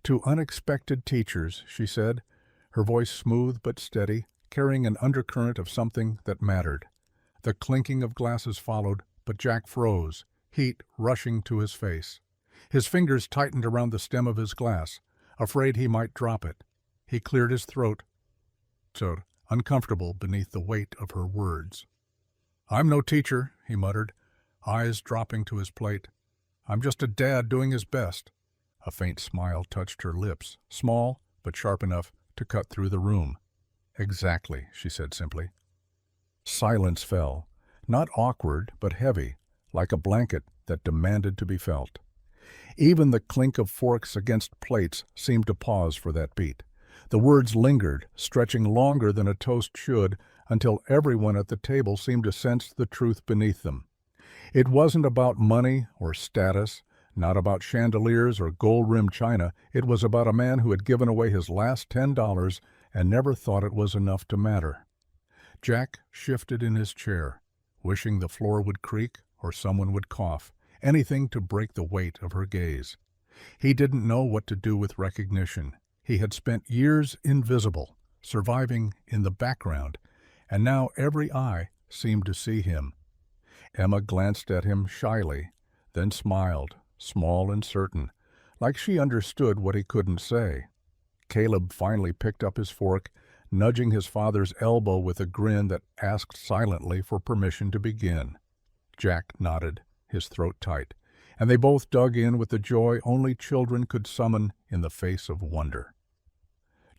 "To unexpected teachers," she said, her voice smooth but steady, carrying an undercurrent of something that mattered. The clinking of glasses followed, but Jack froze, heat rushing to his face. His fingers tightened around the stem of his glass, afraid he might drop it. He cleared his throat, so uncomfortable beneath the weight of her words. "I'm no teacher," he muttered, eyes dropping to his plate. "I'm just a dad doing his best." A faint smile touched her lips, small but sharp enough to cut through the room. "Exactly," she said simply. Silence fell, not awkward but heavy, like a blanket that demanded to be felt. Even the clink of forks against plates seemed to pause for that beat. The words lingered, stretching longer than a toast should, until everyone at the table seemed to sense the truth beneath them. It wasn't about money or status, not about chandeliers or gold-rimmed china. It was about a man who had given away his last $10 and never thought it was enough to matter. Jack shifted in his chair, wishing the floor would creak or someone would cough, anything to break the weight of her gaze. He didn't know what to do with recognition. He had spent years invisible, surviving in the background, and now every eye seemed to see him. Emma glanced at him shyly, then smiled, small and certain, like she understood what he couldn't say. Caleb finally picked up his fork, nudging his father's elbow with a grin that asked silently for permission to begin. Jack nodded, his throat tight, and they both dug in with the joy only children could summon in the face of wonder.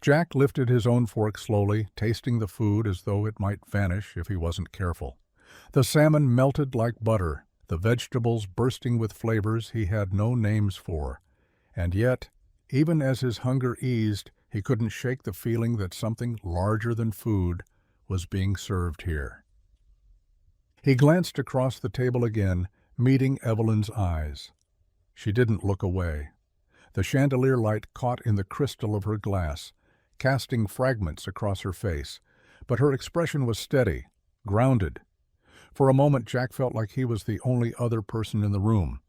Jack lifted his own fork slowly, tasting the food as though it might vanish if he wasn't careful. The salmon melted like butter, the vegetables bursting with flavors he had no names for. And yet, even as his hunger eased, he couldn't shake the feeling that something larger than food was being served here. He glanced across the table again, meeting Evelyn's eyes. She didn't look away. The chandelier light caught in the crystal of her glass, casting fragments across her face, but her expression was steady, grounded. For a moment Jack felt like he was the only other person in the room.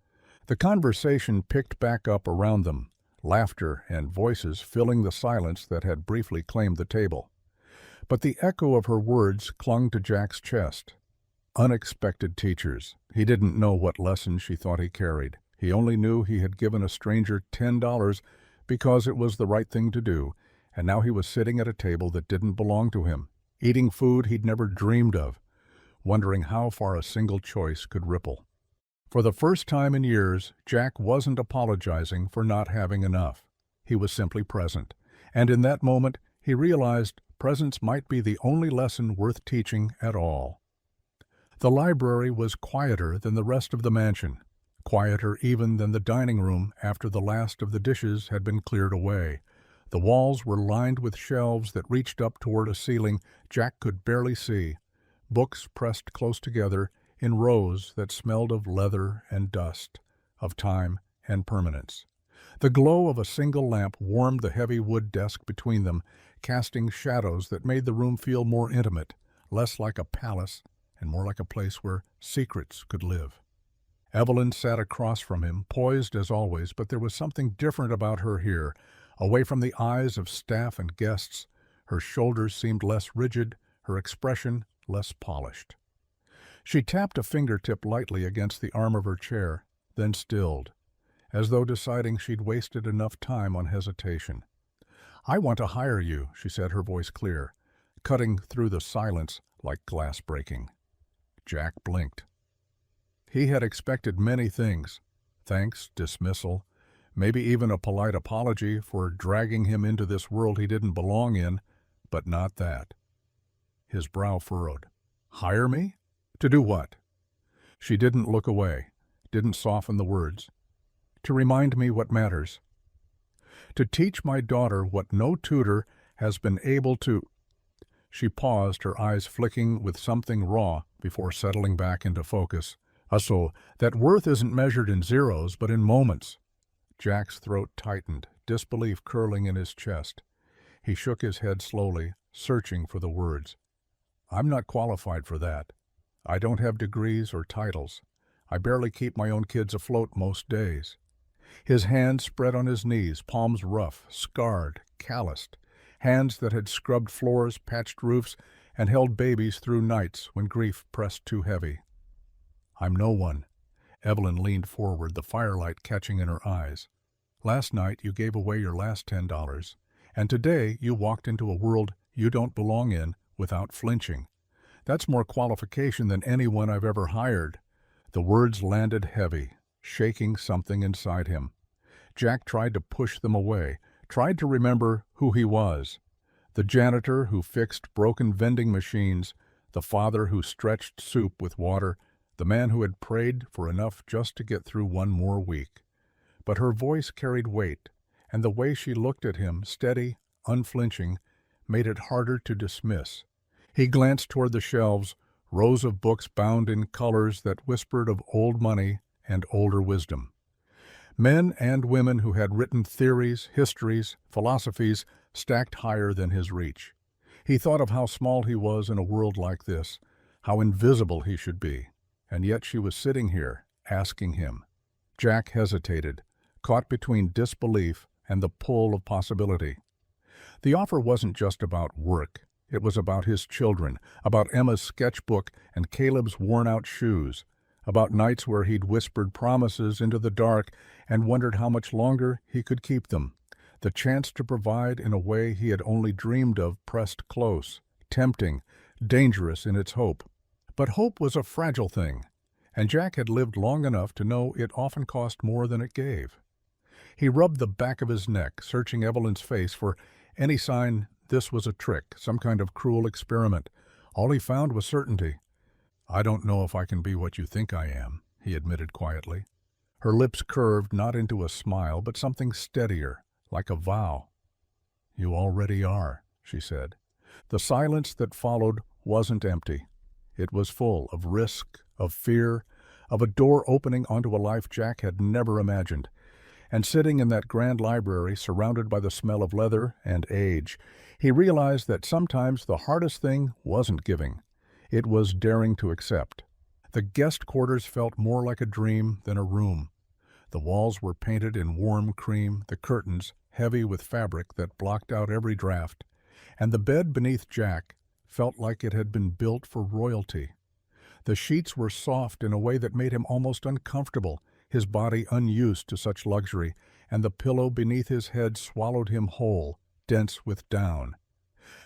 The conversation picked back up around them, laughter and voices filling the silence that had briefly claimed the table. But the echo of her words clung to Jack's chest. Unexpected teachers. He didn't know what lesson she thought he carried. He only knew he had given a stranger $10 because it was the right thing to do, and now he was sitting at a table that didn't belong to him, eating food he'd never dreamed of, wondering how far a single choice could ripple. For the first time in years, Jack wasn't apologizing for not having enough. He was simply present, and in that moment he realized presence might be the only lesson worth teaching at all. The library was quieter than the rest of the mansion, quieter even than the dining room after the last of the dishes had been cleared away. The walls were lined with shelves that reached up toward a ceiling Jack could barely see, books pressed close together in rows that smelled of leather and dust, of time and permanence. The glow of a single lamp warmed the heavy wood desk between them, casting shadows that made the room feel more intimate, less like a palace and more like a place where secrets could live. Evelyn sat across from him, poised as always, but there was something different about her here. Away from the eyes of staff and guests, her shoulders seemed less rigid, her expression less polished. She tapped a fingertip lightly against the arm of her chair, then stilled, as though deciding she'd wasted enough time on hesitation. "I want to hire you," she said, her voice clear, cutting through the silence like glass breaking. Jack blinked. He had expected many things: thanks, dismissal, maybe even a polite apology for dragging him into this world he didn't belong in, but not that. His brow furrowed. "Hire me? To do what?" She didn't look away, didn't soften the words. "To remind me what matters. To teach my daughter what no tutor has been able to—" She paused, her eyes flicking with something raw before settling back into focus. "So that worth isn't measured in zeros, but in moments." Jack's throat tightened, disbelief curling in his chest. He shook his head slowly, searching for the words. "I'm not qualified for that. I don't have degrees or titles. I barely keep my own kids afloat most days." His hands spread on his knees, palms rough, scarred, calloused, hands that had scrubbed floors, patched roofs, and held babies through nights when grief pressed too heavy. "I'm no one." Evelyn leaned forward, the firelight catching in her eyes. "Last night you gave away your last $10, and today you walked into a world you don't belong in without flinching. That's more qualification than anyone I've ever hired." The words landed heavy, shaking something inside him. Jack tried to push them away, tried to remember who he was. The janitor who fixed broken vending machines, the father who stretched soup with water, the man who had prayed for enough just to get through one more week. But her voice carried weight, and the way she looked at him, steady, unflinching, made it harder to dismiss. He glanced toward the shelves, rows of books bound in colors that whispered of old money and older wisdom. Men and women who had written theories, histories, philosophies stacked higher than his reach. He thought of how small he was in a world like this, how invisible he should be, and yet she was sitting here, asking him. Jack hesitated, caught between disbelief and the pull of possibility. The offer wasn't just about work. It was about his children, about Emma's sketchbook and Caleb's worn-out shoes, about nights where he'd whispered promises into the dark and wondered how much longer he could keep them. The chance to provide in a way he had only dreamed of pressed close, tempting, dangerous in its hope. But hope was a fragile thing, and Jack had lived long enough to know it often cost more than it gave. He rubbed the back of his neck, searching Evelyn's face for any sign this was a trick, some kind of cruel experiment. All he found was certainty. "I don't know if I can be what you think I am," he admitted quietly. Her lips curved not into a smile, but something steadier, like a vow. "You already are," she said. The silence that followed wasn't empty. It was full of risk, of fear, of a door opening onto a life Jack had never imagined. And sitting in that grand library, surrounded by the smell of leather and age, he realized that sometimes the hardest thing wasn't giving. It was daring to accept. The guest quarters felt more like a dream than a room. The walls were painted in warm cream, the curtains heavy with fabric that blocked out every draft, and the bed beneath Jack felt like it had been built for royalty. The sheets were soft in a way that made him almost uncomfortable, his body unused to such luxury, and the pillow beneath his head swallowed him whole, dense with down.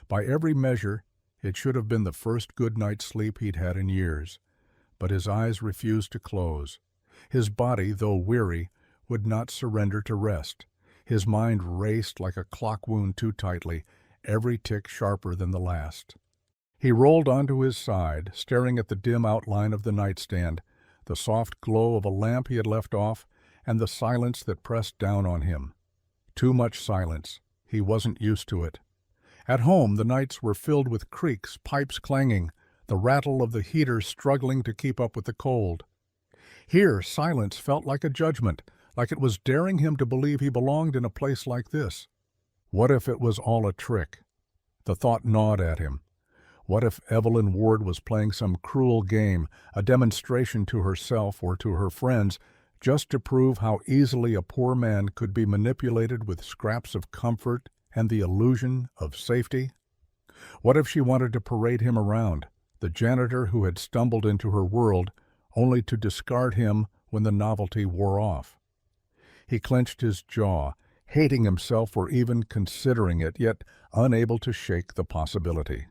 By every measure, it should have been the first good night's sleep he'd had in years. But his eyes refused to close. His body, though weary, would not surrender to rest. His mind raced like a clock wound too tightly, every tick sharper than the last. He rolled onto his side, staring at the dim outline of the nightstand, the soft glow of a lamp he had left off, and the silence that pressed down on him. Too much silence. He wasn't used to it. At home, the nights were filled with creaks, pipes clanging, the rattle of the heater struggling to keep up with the cold. Here, silence felt like a judgment, like it was daring him to believe he belonged in a place like this. What if it was all a trick? The thought gnawed at him. What if Evelyn Ward was playing some cruel game, a demonstration to herself or to her friends, just to prove how easily a poor man could be manipulated with scraps of comfort and the illusion of safety? What if she wanted to parade him around, the janitor who had stumbled into her world, only to discard him when the novelty wore off? He clenched his jaw, hating himself for even considering it, yet unable to shake the possibility.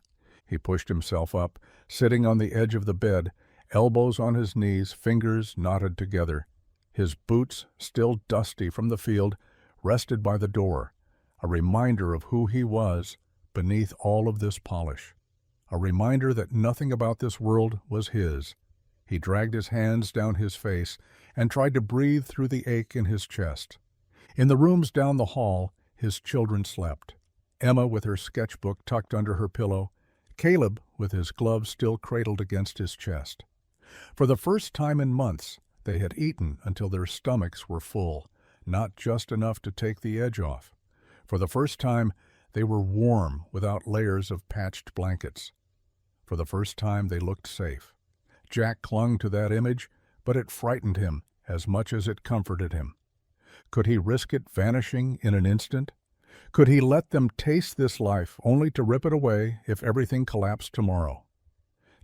He pushed himself up, sitting on the edge of the bed, elbows on his knees, fingers knotted together. His boots, still dusty from the field, rested by the door, a reminder of who he was beneath all of this polish, a reminder that nothing about this world was his. He dragged his hands down his face and tried to breathe through the ache in his chest. In the rooms down the hall, his children slept. Emma with her sketchbook tucked under her pillow, Caleb with his gloves still cradled against his chest. For the first time in months, they had eaten until their stomachs were full, not just enough to take the edge off. For the first time, they were warm without layers of patched blankets. For the first time, they looked safe. Jack clung to that image, but it frightened him as much as it comforted him. Could he risk it vanishing in an instant? Could he let them taste this life only to rip it away if everything collapsed tomorrow?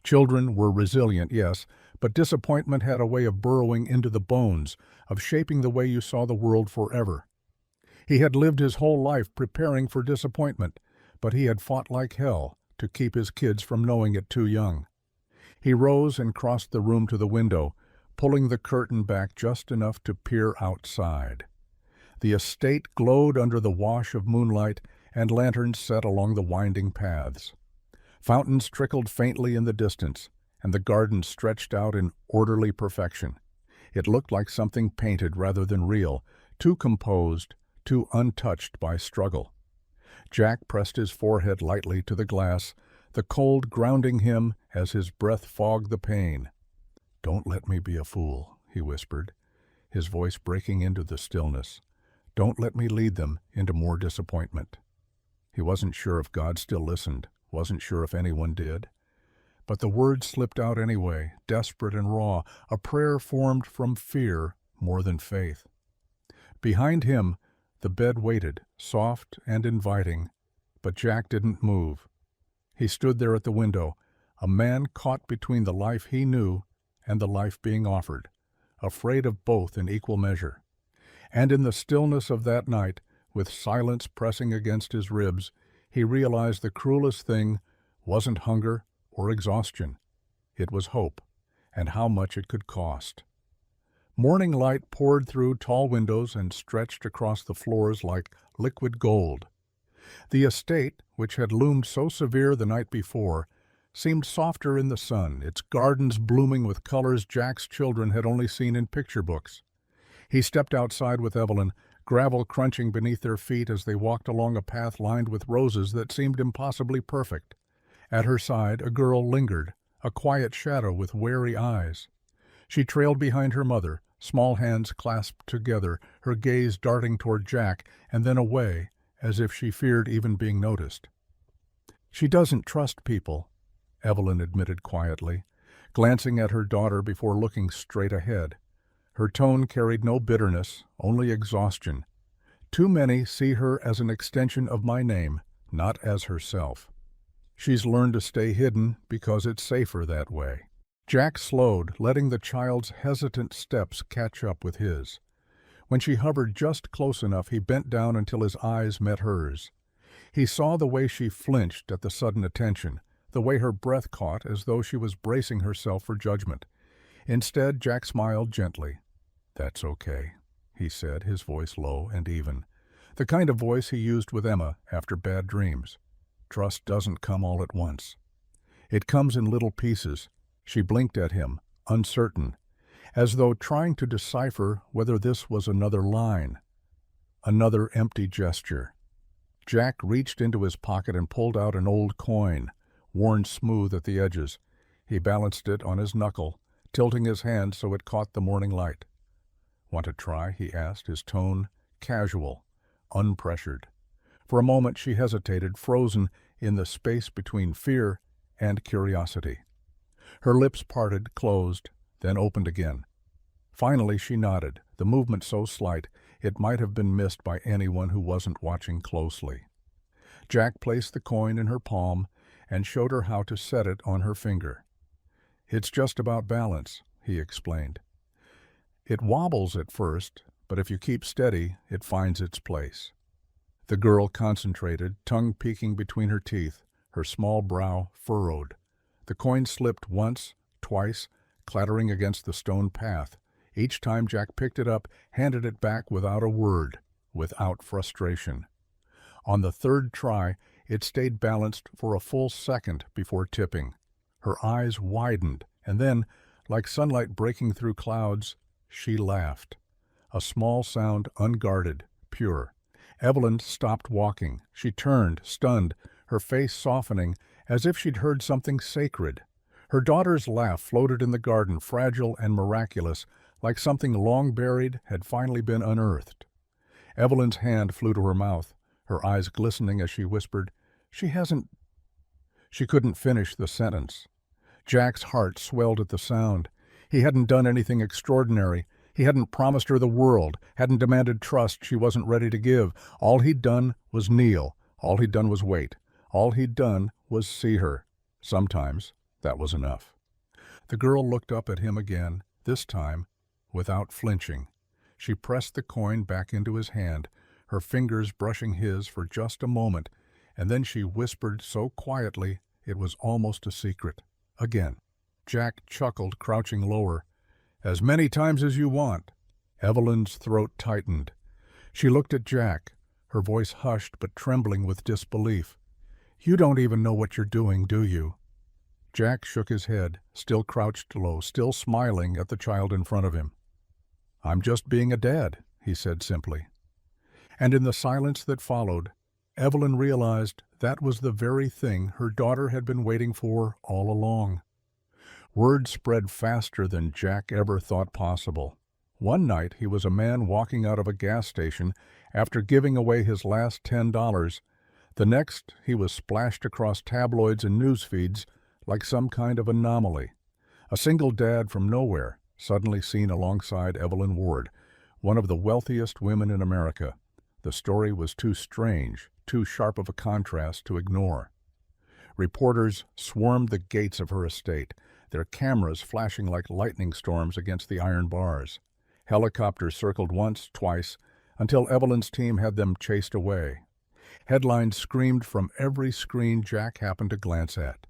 Children were resilient, yes, but disappointment had a way of burrowing into the bones, of shaping the way you saw the world forever. He had lived his whole life preparing for disappointment, but he had fought like hell to keep his kids from knowing it too young. He rose and crossed the room to the window, pulling the curtain back just enough to peer outside. The estate glowed under the wash of moonlight, and lanterns set along the winding paths. Fountains trickled faintly in the distance, and the garden stretched out in orderly perfection. It looked like something painted rather than real, too composed, too untouched by struggle. Jack pressed his forehead lightly to the glass, the cold grounding him as his breath fogged the pain. "Don't let me be a fool," he whispered, his voice breaking into the stillness. "Don't let me lead them into more disappointment." He wasn't sure if God still listened, wasn't sure if anyone did. But the words slipped out anyway, desperate and raw, a prayer formed from fear more than faith. Behind him, the bed waited, soft and inviting, but Jack didn't move. He stood there at the window, a man caught between the life he knew and the life being offered, afraid of both in equal measure. And in the stillness of that night, with silence pressing against his ribs, he realized the cruelest thing wasn't hunger or exhaustion. It was hope, and how much it could cost. Morning light poured through tall windows and stretched across the floors like liquid gold. The estate, which had loomed so severe the night before, seemed softer in the sun, its gardens blooming with colors Jack's children had only seen in picture books. He stepped outside with Evelyn, gravel crunching beneath their feet as they walked along a path lined with roses that seemed impossibly perfect. At her side, a girl lingered, a quiet shadow with wary eyes. She trailed behind her mother, small hands clasped together, her gaze darting toward Jack and then away, as if she feared even being noticed. "She doesn't trust people," Evelyn admitted quietly, glancing at her daughter before looking straight ahead. Her tone carried no bitterness, only exhaustion. "Too many see her as an extension of my name, not as herself. She's learned to stay hidden because it's safer that way." Jack slowed, letting the child's hesitant steps catch up with his. When she hovered just close enough, he bent down until his eyes met hers. He saw the way she flinched at the sudden attention, the way her breath caught as though she was bracing herself for judgment. Instead, Jack smiled gently. "That's okay," he said, his voice low and even, the kind of voice he used with Emma after bad dreams. "Trust doesn't come all at once. It comes in little pieces." She blinked at him, uncertain, as though trying to decipher whether this was another line, another empty gesture. Jack reached into his pocket and pulled out an old coin, worn smooth at the edges. He balanced it on his knuckle, tilting his hand so it caught the morning light. "Want to try?" he asked, his tone casual, unpressured. For a moment she hesitated, frozen in the space between fear and curiosity. Her lips parted, closed, then opened again. Finally she nodded, the movement so slight it might have been missed by anyone who wasn't watching closely. Jack placed the coin in her palm and showed her how to set it on her finger. "It's just about balance," he explained. "It wobbles at first, but if you keep steady, it finds its place." The girl concentrated, tongue peeking between her teeth, her small brow furrowed. The coin slipped once, twice, clattering against the stone path. Each time Jack picked it up, handed it back without a word, without frustration. On the third try, it stayed balanced for a full second before tipping. Her eyes widened, and then, like sunlight breaking through clouds, she laughed. A small sound, unguarded, pure. Evelyn stopped walking. She turned, stunned, her face softening, as if she'd heard something sacred. Her daughter's laugh floated in the garden, fragile and miraculous, like something long buried had finally been unearthed. Evelyn's hand flew to her mouth, her eyes glistening as she whispered, "She hasn't—" She couldn't finish the sentence. Jack's heart swelled at the sound. He hadn't done anything extraordinary. He hadn't promised her the world, hadn't demanded trust she wasn't ready to give. All he'd done was kneel. All he'd done was wait. All he'd done was see her. Sometimes that was enough. The girl looked up at him again, this time without flinching. She pressed the coin back into his hand, her fingers brushing his for just a moment, and then she whispered so quietly it was almost a secret. Again. Jack chuckled, crouching lower. "As many times as you want." Evelyn's throat tightened. She looked at Jack, her voice hushed but trembling with disbelief. "You don't even know what you're doing, do you?" Jack shook his head, still crouched low, still smiling at the child in front of him. "I'm just being a dad," he said simply. And in the silence that followed, Evelyn realized that was the very thing her daughter had been waiting for all along. Word spread faster than Jack ever thought possible. One night he was a man walking out of a gas station after giving away his last $10. The next he was splashed across tabloids and news feeds like some kind of anomaly. A single dad from nowhere, suddenly seen alongside Evelyn Ward, one of the wealthiest women in America. The story was too strange, too sharp of a contrast to ignore. Reporters swarmed the gates of her estate. their cameras flashing like lightning storms against the iron bars. Helicopters circled once, twice, until Evelyn's team had them chased away. Headlines screamed from every screen Jack happened to glance at.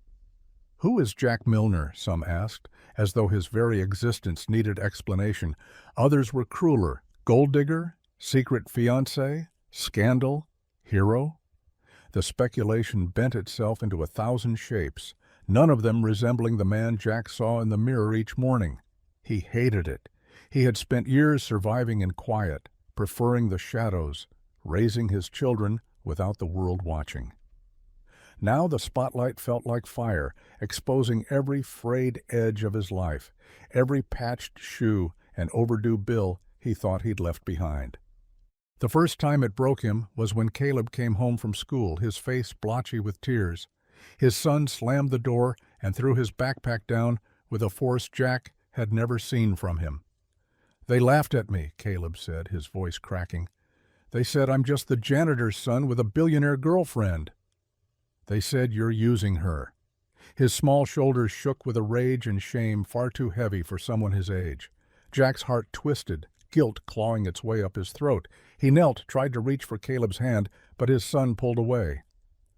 "Who is Jack Milner?" some asked, as though his very existence needed explanation. Others were crueler. Gold digger? Secret fiancé? Scandal? Hero? The speculation bent itself into 1,000 shapes, none of them resembling the man Jack saw in the mirror each morning. He hated it. He had spent years surviving in quiet, preferring the shadows, raising his children without the world watching. Now the spotlight felt like fire, exposing every frayed edge of his life, every patched shoe and overdue bill he thought he'd left behind. The first time it broke him was when Caleb came home from school, his face blotchy with tears. His son slammed the door and threw his backpack down with a force Jack had never seen from him. "They laughed at me," Caleb said, his voice cracking. "They said I'm just the janitor's son with a billionaire girlfriend. They said you're using her." His small shoulders shook with a rage and shame far too heavy for someone his age. Jack's heart twisted, guilt clawing its way up his throat. He knelt, tried to reach for Caleb's hand, but his son pulled away.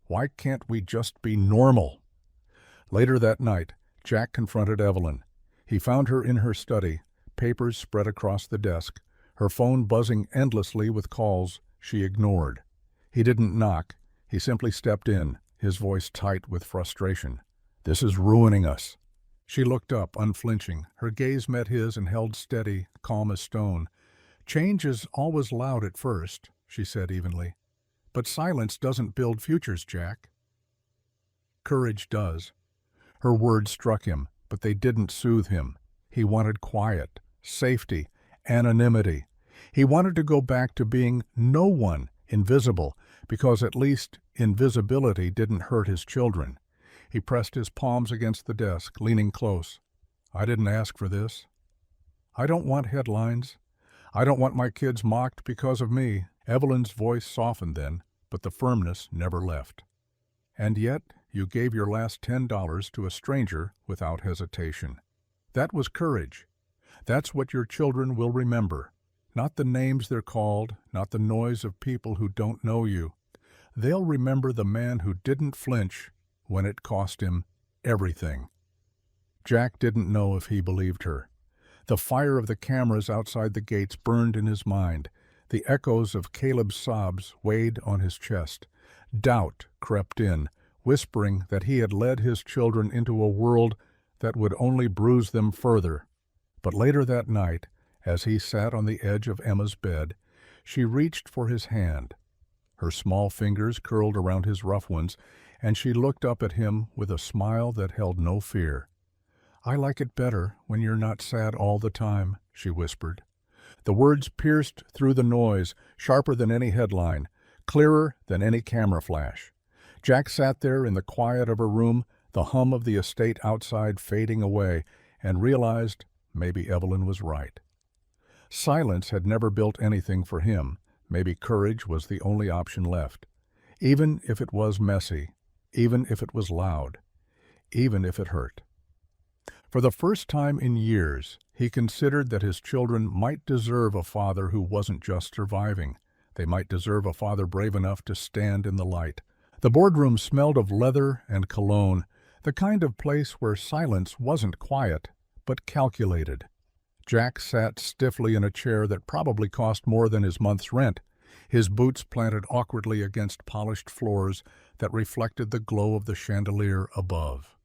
"Why can't we just be normal?" Later that night, Jack confronted Evelyn. He found her in her study, papers spread across the desk, her phone buzzing endlessly with calls she ignored. He didn't knock. He simply stepped in, his voice tight with frustration. "This is ruining us." She looked up, unflinching. Her gaze met his and held steady, calm as stone. "Change is always loud at first," she said evenly. "But silence doesn't build futures, Jack. Courage does." Her words struck him, but they didn't soothe him. He wanted quiet, safety, anonymity. He wanted to go back to being no one, invisible, because at least invisibility didn't hurt his children. He pressed his palms against the desk, leaning close. "I didn't ask for this. I don't want headlines. I don't want my kids mocked because of me." Evelyn's voice softened then, but the firmness never left. "And yet you gave your last $10 to a stranger without hesitation. That was courage. That's what your children will remember. Not the names they're called, not the noise of people who don't know you. They'll remember the man who didn't flinch when it cost him everything." Jack didn't know if he believed her. The fire of the cameras outside the gates burned in his mind. The echoes of Caleb's sobs weighed on his chest. Doubt crept in, whispering that he had led his children into a world that would only bruise them further. But later that night, as he sat on the edge of Emma's bed, she reached for his hand. Her small fingers curled around his rough ones, and she looked up at him with a smile that held no fear. "I like it better when you're not sad all the time," she whispered. The words pierced through the noise, sharper than any headline, clearer than any camera flash. Jack sat there in the quiet of her room, the hum of the estate outside fading away, and realized maybe Evelyn was right. Silence had never built anything for him. Maybe courage was the only option left. Even if it was messy, even if it was loud, even if it hurt. For the first time in years, he considered that his children might deserve a father who wasn't just surviving. They might deserve a father brave enough to stand in the light. The boardroom smelled of leather and cologne, the kind of place where silence wasn't quiet, but calculated. Jack sat stiffly in a chair that probably cost more than his month's rent, his boots planted awkwardly against polished floors that reflected the glow of the chandelier above.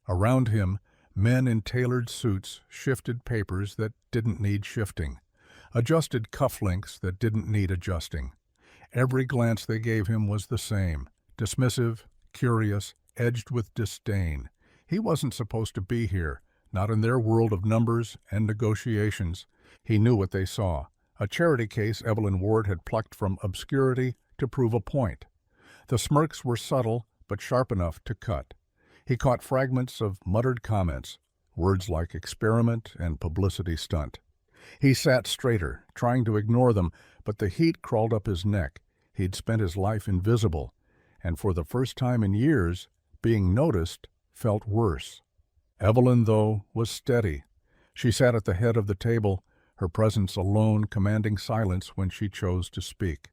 Around him, men in tailored suits shifted papers that didn't need shifting, adjusted cufflinks that didn't need adjusting. Every glance they gave him was the same, dismissive, curious, edged with disdain. He wasn't supposed to be here, not in their world of numbers and negotiations. He knew what they saw, a charity case Evelyn Ward had plucked from obscurity to prove a point. The smirks were subtle but sharp enough to cut. He caught fragments of muttered comments, words like experiment and publicity stunt. He sat straighter, trying to ignore them, but the heat crawled up his neck. He'd spent his life invisible, and for the first time in years, being noticed felt worse. Evelyn, though, was steady. She sat at the head of the table, her presence alone commanding silence when she chose to speak.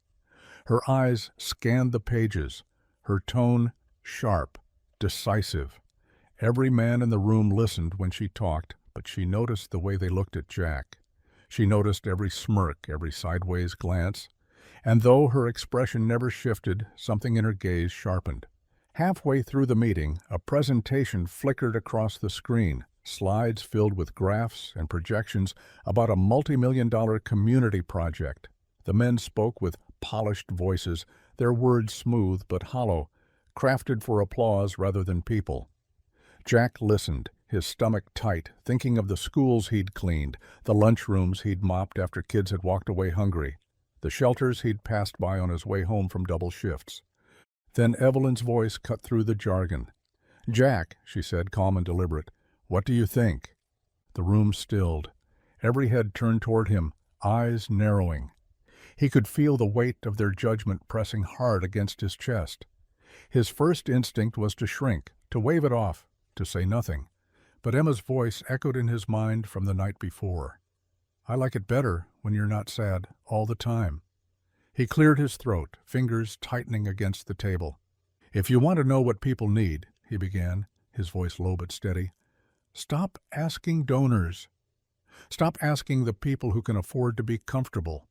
Her eyes scanned the pages, her tone sharp, decisive. Every man in the room listened when she talked, but she noticed the way they looked at Jack. She noticed every smirk, every sideways glance, and though her expression never shifted, something in her gaze sharpened. Halfway through the meeting, a presentation flickered across the screen, slides filled with graphs and projections about a multi-million-dollar community project. The men spoke with polished voices, their words smooth but hollow, crafted for applause rather than people. Jack listened, his stomach tight, thinking of the schools he'd cleaned, the lunchrooms he'd mopped after kids had walked away hungry, the shelters he'd passed by on his way home from double shifts. Then Evelyn's voice cut through the jargon. "Jack," she said, calm and deliberate, "what do you think?" The room stilled. Every head turned toward him, eyes narrowing. He could feel the weight of their judgment pressing hard against his chest. His first instinct was to shrink, to wave it off, to say nothing. But Emma's voice echoed in his mind from the night before. "I like it better when you're not sad all the time." He cleared his throat, fingers tightening against the table. "If you want to know what people need," he began, his voice low but steady, "stop asking donors. Stop asking the people who can afford to be comfortable.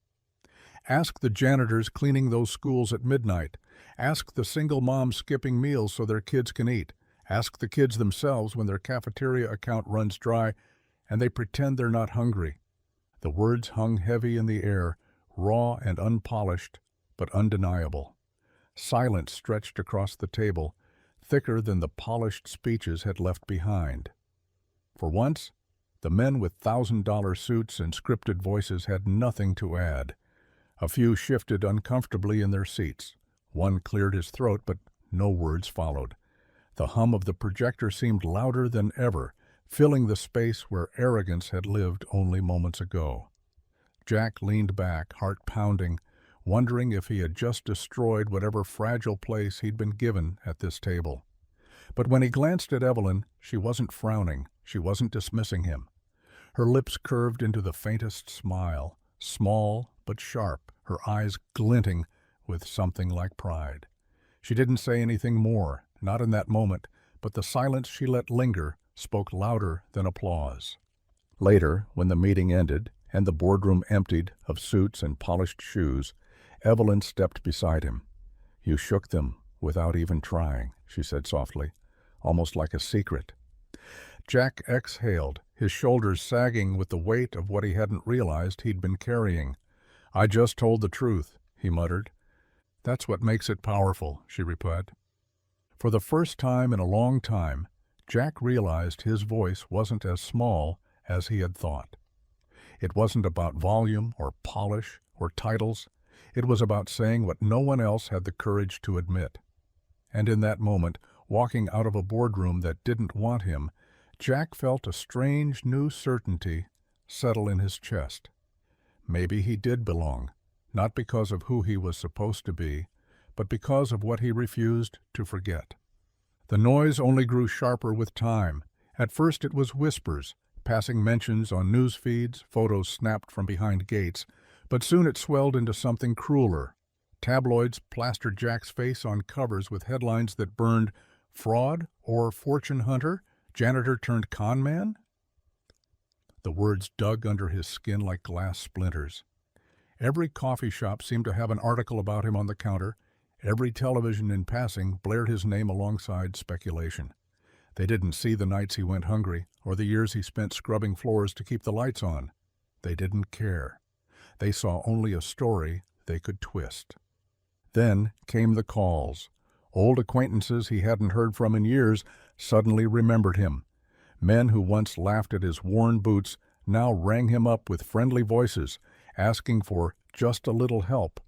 Ask the janitors cleaning those schools at midnight. Ask the single moms skipping meals so their kids can eat. Ask the kids themselves when their cafeteria account runs dry and they pretend they're not hungry." The words hung heavy in the air, raw and unpolished, but undeniable. Silence stretched across the table, thicker than the polished speeches had left behind. For once, the men with $1,000 suits and scripted voices had nothing to add. A few shifted uncomfortably in their seats. One cleared his throat, but no words followed. The hum of the projector seemed louder than ever, filling the space where arrogance had lived only moments ago. Jack leaned back, heart pounding, wondering if he had just destroyed whatever fragile place he'd been given at this table. But when he glanced at Evelyn, she wasn't frowning, she wasn't dismissing him. Her lips curved into the faintest smile, small but sharp, her eyes glinting with something like pride. She didn't say anything more, not in that moment, but the silence she let linger spoke louder than applause. Later, when the meeting ended and the boardroom emptied of suits and polished shoes, Evelyn stepped beside him. "You shook them without even trying," she said softly, almost like a secret. Jack exhaled, his shoulders sagging with the weight of what he hadn't realized he'd been carrying. "I just told the truth," he muttered. "That's what makes it powerful," she replied. For the first time in a long time, Jack realized his voice wasn't as small as he had thought. It wasn't about volume or polish or titles. It was about saying what no one else had the courage to admit. And in that moment, walking out of a boardroom that didn't want him, Jack felt a strange new certainty settle in his chest. Maybe he did belong, not because of who he was supposed to be, but because of what he refused to forget. The noise only grew sharper with time. At first it was whispers, passing mentions on news feeds, photos snapped from behind gates, but soon it swelled into something crueler. Tabloids plastered Jack's face on covers with headlines that burned, "Fraud" or "Fortune Hunter," "Janitor turned con man." The words dug under his skin like glass splinters. Every coffee shop seemed to have an article about him on the counter. Every television in passing blared his name alongside speculation. They didn't see the nights he went hungry or the years he spent scrubbing floors to keep the lights on. They didn't care. They saw only a story they could twist. Then came the calls. Old acquaintances he hadn't heard from in years suddenly remembered him. Men who once laughed at his worn boots now rang him up with friendly voices, asking for just a little help.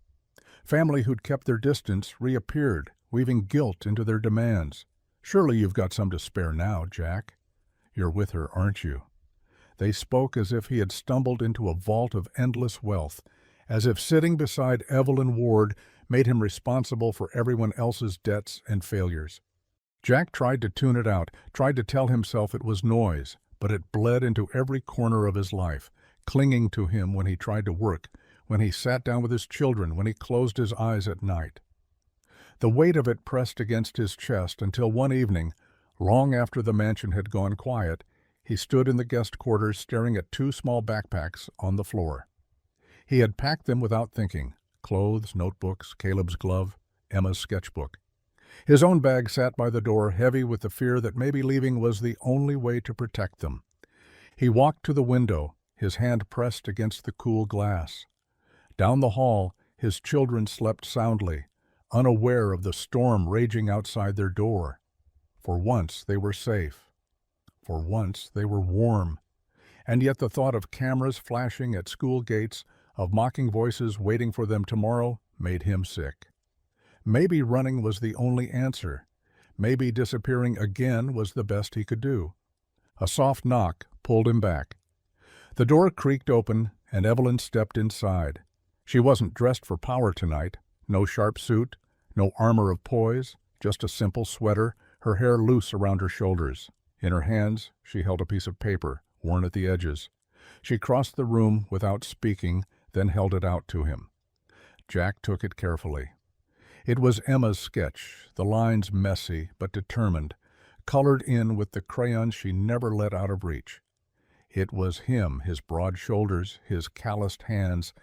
Family who'd kept their distance reappeared, weaving guilt into their demands. "Surely you've got some to spare now, Jack. You're with her, aren't you?" They spoke as if he had stumbled into a vault of endless wealth, as if sitting beside Evelyn Ward made him responsible for everyone else's debts and failures. Jack tried to tune it out, tried to tell himself it was noise, but it bled into every corner of his life, clinging to him when he tried to work, when he sat down with his children, when he closed his eyes at night. The weight of it pressed against his chest until one evening, long after the mansion had gone quiet, he stood in the guest quarters staring at two small backpacks on the floor. He had packed them without thinking: clothes, notebooks, Caleb's glove, Emma's sketchbook. His own bag sat by the door, heavy with the fear that maybe leaving was the only way to protect them. He walked to the window, his hand pressed against the cool glass. Down the hall, his children slept soundly, unaware of the storm raging outside their door. For once they were safe. For once they were warm. And yet the thought of cameras flashing at school gates, of mocking voices waiting for them tomorrow, made him sick. Maybe running was the only answer. Maybe disappearing again was the best he could do. A soft knock pulled him back. The door creaked open, and Evelyn stepped inside. She wasn't dressed for power tonight. No sharp suit, no armor of poise, just a simple sweater, her hair loose around her shoulders. In her hands she held a piece of paper, worn at the edges. She crossed the room without speaking, then held it out to him. Jack took it carefully. It was Emma's sketch, the lines messy but determined, colored in with the crayons she never let out of reach. It was him, his broad shoulders, his calloused hands,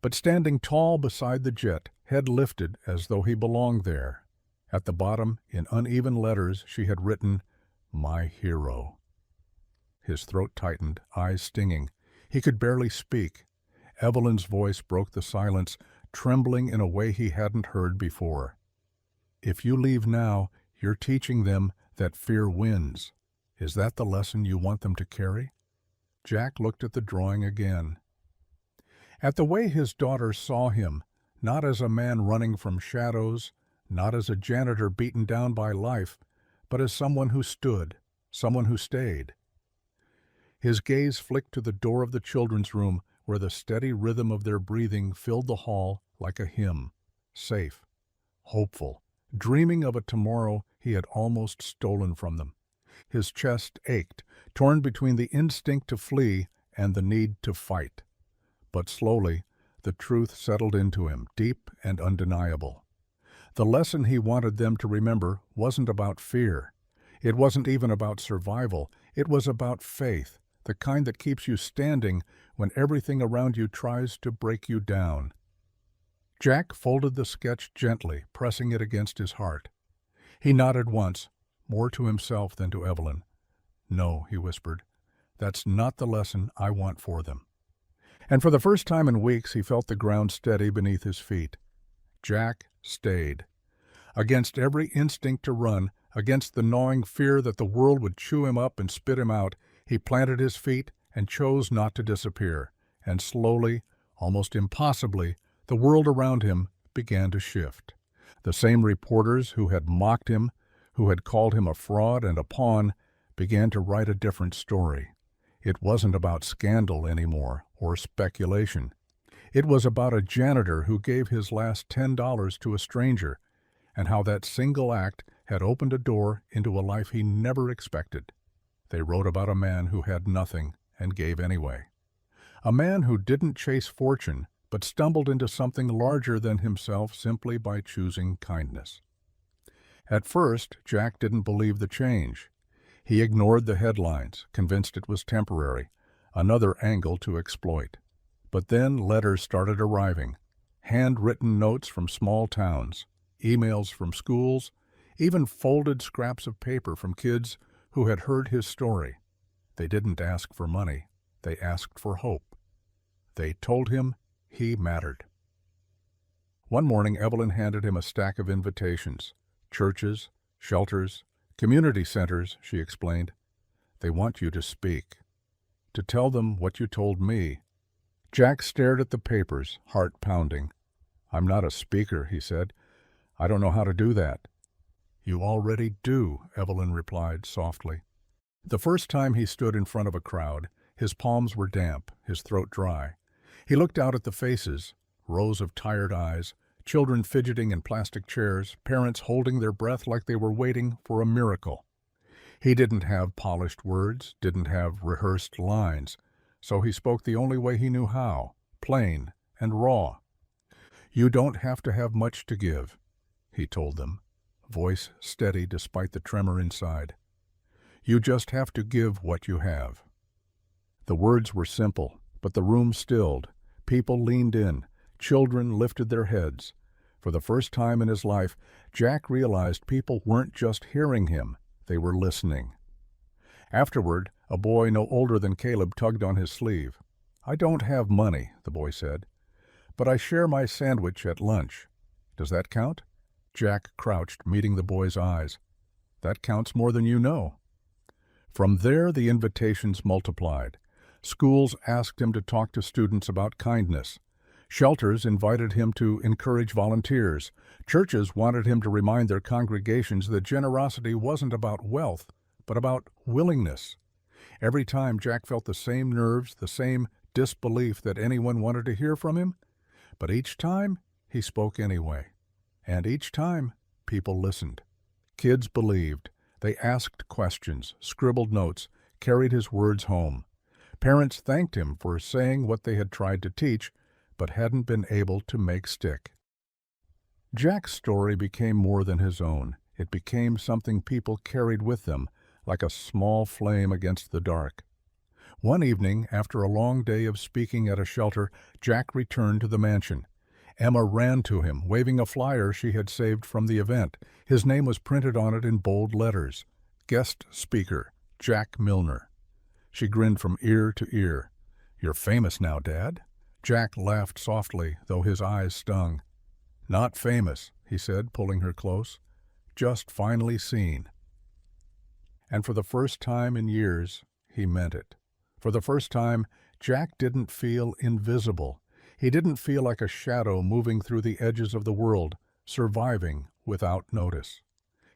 but standing tall beside the jet, head lifted as though he belonged there. At the bottom, in uneven letters, she had written, "My hero." His throat tightened, eyes stinging. He could barely speak. Evelyn's voice broke the silence, trembling in a way he hadn't heard before. "If you leave now, you're teaching them that fear wins. Is that the lesson you want them to carry?" Jack looked at the drawing again. At the way his daughter saw him, not as a man running from shadows, not as a janitor beaten down by life, but as someone who stood, someone who stayed. His gaze flicked to the door of the children's room, where the steady rhythm of their breathing filled the hall like a hymn, safe, hopeful, dreaming of a tomorrow he had almost stolen from them. His chest ached, torn between the instinct to flee and the need to fight. But slowly, the truth settled into him, deep and undeniable. The lesson he wanted them to remember wasn't about fear. It wasn't even about survival. It was about faith, the kind that keeps you standing when everything around you tries to break you down. Jack folded the sketch gently, pressing it against his heart. He nodded once, more to himself than to Evelyn. "No," he whispered, "that's not the lesson I want for them." And for the first time in weeks he felt the ground steady beneath his feet. Jack stayed. Against every instinct to run, against the gnawing fear that the world would chew him up and spit him out, he planted his feet and chose not to disappear. And slowly, almost impossibly, the world around him began to shift. The same reporters who had mocked him, who had called him a fraud and a pawn, began to write a different story. It wasn't about scandal anymore, or speculation. It was about a janitor who gave his last $10 to a stranger, and how that single act had opened a door into a life he never expected. They wrote about a man who had nothing and gave anyway. A man who didn't chase fortune, but stumbled into something larger than himself simply by choosing kindness. At first, Jack didn't believe the change. He ignored the headlines, convinced it was temporary, another angle to exploit. But then letters started arriving, handwritten notes from small towns, emails from schools, even folded scraps of paper from kids who had heard his story. They didn't ask for money. They asked for hope. They told him he mattered. One morning, Evelyn handed him a stack of invitations. Churches, shelters, community centers, she explained. They want you to speak. To tell them what you told me. Jack stared at the papers, heart pounding. "I'm not a speaker," he said. "I don't know how to do that." "You already do," Evelyn replied softly. The first time he stood in front of a crowd, his palms were damp, his throat dry. He looked out at the faces, rows of tired eyes, children fidgeting in plastic chairs, parents holding their breath like they were waiting for a miracle. He didn't have polished words, didn't have rehearsed lines, so he spoke the only way he knew how, plain and raw. "You don't have to have much to give," he told them, voice steady despite the tremor inside. "You just have to give what you have." The words were simple, but the room stilled. People leaned in. Children lifted their heads. For the first time in his life, Jack realized people weren't just hearing him, they were listening. Afterward, a boy no older than Caleb tugged on his sleeve. "I don't have money," the boy said, "but I share my sandwich at lunch. Does that count?" Jack crouched, meeting the boy's eyes. "That counts more than you know." From there, the invitations multiplied. Schools asked him to talk to students about kindness. Shelters invited him to encourage volunteers. Churches wanted him to remind their congregations that generosity wasn't about wealth, but about willingness. Every time Jack felt the same nerves, the same disbelief that anyone wanted to hear from him. But each time, he spoke anyway. And each time, people listened. Kids believed. They asked questions, scribbled notes, carried his words home. Parents thanked him for saying what they had tried to teach, but hadn't been able to make stick. Jack's story became more than his own. It became something people carried with them, like a small flame against the dark. One evening, after a long day of speaking at a shelter, Jack returned to the mansion. Emma ran to him, waving a flyer she had saved from the event. His name was printed on it in bold letters. Guest speaker, Jack Milner. She grinned from ear to ear. "You're famous now, Dad?" Jack laughed softly, though his eyes stung. "Not famous," he said, pulling her close. "Just finally seen." And for the first time in years, he meant it. For the first time, Jack didn't feel invisible. He didn't feel like a shadow moving through the edges of the world, surviving without notice.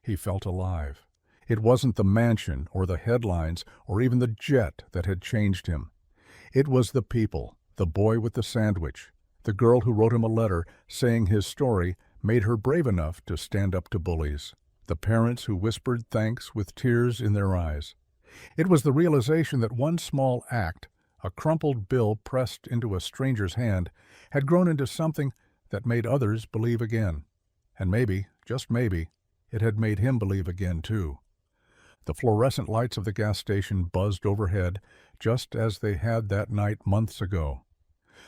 He felt alive. It wasn't the mansion or the headlines or even the jet that had changed him. It was the people, the boy with the sandwich, the girl who wrote him a letter saying his story made her brave enough to stand up to bullies, the parents who whispered thanks with tears in their eyes. It was the realization that one small act, a crumpled bill pressed into a stranger's hand, had grown into something that made others believe again. And maybe, just maybe, it had made him believe again too. The fluorescent lights of the gas station buzzed overhead, just as they had that night months ago.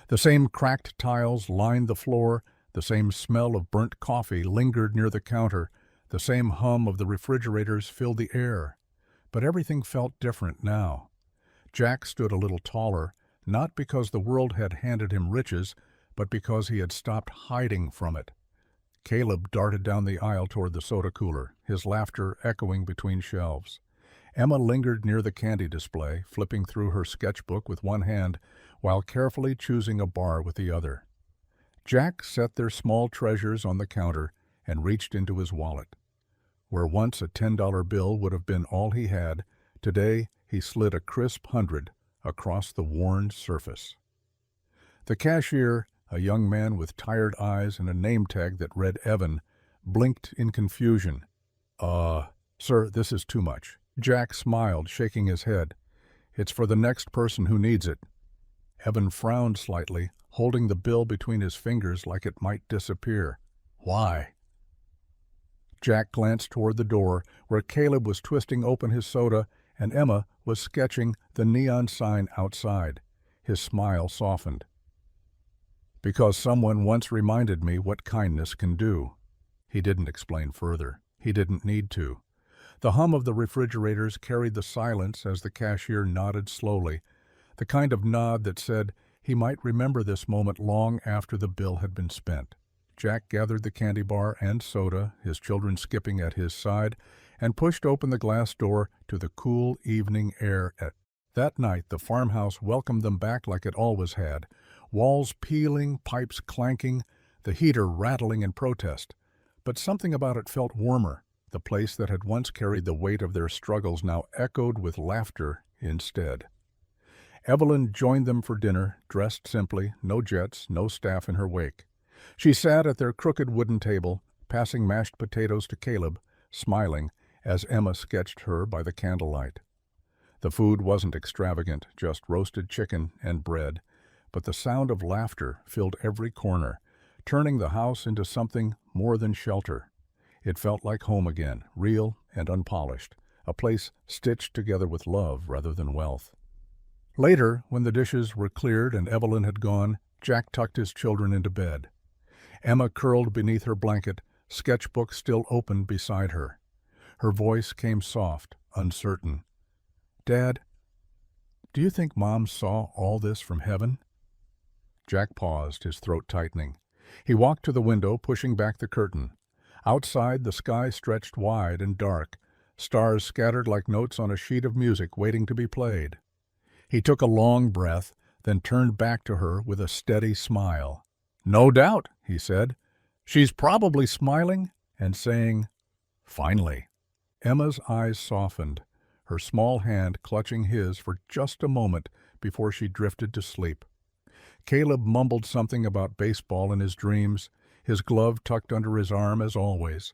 The same cracked tiles lined the floor, the same smell of burnt coffee lingered near the counter, the same hum of the refrigerators filled the air. But everything felt different now. Jack stood a little taller, not because the world had handed him riches, but because he had stopped hiding from it. Caleb darted down the aisle toward the soda cooler, his laughter echoing between shelves. Emma lingered near the candy display, flipping through her sketchbook with one hand while carefully choosing a bar with the other. Jack set their small treasures on the counter and reached into his wallet. Where once a $10 bill would have been all he had, today he slid a crisp 100 across the worn surface. The cashier, a young man with tired eyes and a name tag that read Evan, blinked in confusion. Sir, this is too much." Jack smiled, shaking his head. "It's for the next person who needs it." Evan frowned slightly, holding the bill between his fingers like it might disappear. "Why?" Jack glanced toward the door, where Caleb was twisting open his soda and Emma was sketching the neon sign outside. His smile softened. "Because someone once reminded me what kindness can do." He didn't explain further. He didn't need to. The hum of the refrigerators carried the silence as the cashier nodded slowly, the kind of nod that said he might remember this moment long after the bill had been spent. Jack gathered the candy bar and soda, his children skipping at his side, and pushed open the glass door to the cool evening air. That night the farmhouse welcomed them back like it always had, walls peeling, pipes clanking, the heater rattling in protest. But something about it felt warmer. The place that had once carried the weight of their struggles now echoed with laughter instead. Evelyn joined them for dinner, dressed simply, no jets, no staff in her wake. She sat at their crooked wooden table, passing mashed potatoes to Caleb, smiling as Emma sketched her by the candlelight. The food wasn't extravagant, just roasted chicken and bread, but the sound of laughter filled every corner, turning the house into something more than shelter. It felt like home again, real and unpolished, a place stitched together with love rather than wealth. Later, when the dishes were cleared and Evelyn had gone, Jack tucked his children into bed. Emma curled beneath her blanket, sketchbook still open beside her. Her voice came soft, uncertain. "Dad, do you think Mom saw all this from heaven?" Jack paused, his throat tightening. He walked to the window, pushing back the curtain. Outside, the sky stretched wide and dark, stars scattered like notes on a sheet of music waiting to be played. He took a long breath, then turned back to her with a steady smile. "No doubt," he said. "She's probably smiling and saying, 'Finally.'" Emma's eyes softened, her small hand clutching his for just a moment before she drifted to sleep. Caleb mumbled something about baseball in his dreams, his glove tucked under his arm as always.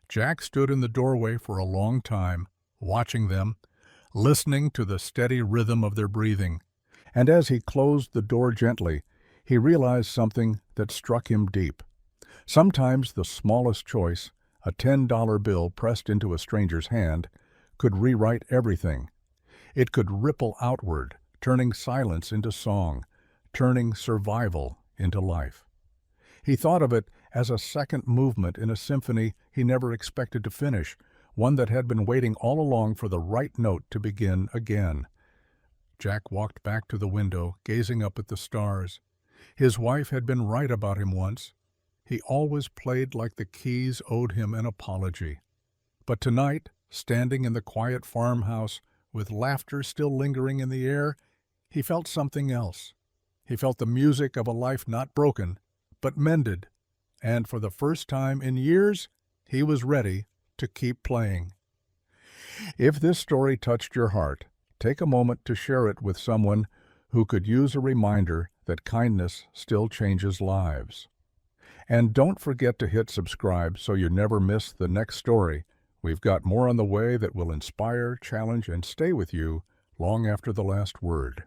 Jack stood in the doorway for a long time, watching them, listening to the steady rhythm of their breathing. And as he closed the door gently, he realized something that struck him deep. Sometimes the smallest choice, a $10 bill pressed into a stranger's hand, could rewrite everything. It could ripple outward, turning silence into song, turning survival into life. He thought of it as a second movement in a symphony he never expected to finish, one that had been waiting all along for the right note to begin again. Jack walked back to the window, gazing up at the stars. His wife had been right about him once. He always played like the keys owed him an apology. But tonight, standing in the quiet farmhouse, with laughter still lingering in the air, he felt something else. He felt the music of a life not broken, but mended, and for the first time in years, he was ready to keep playing. If this story touched your heart, take a moment to share it with someone who could use a reminder that kindness still changes lives. And don't forget to hit subscribe so you never miss the next story. We've got more on the way that will inspire, challenge, and stay with you long after the last word.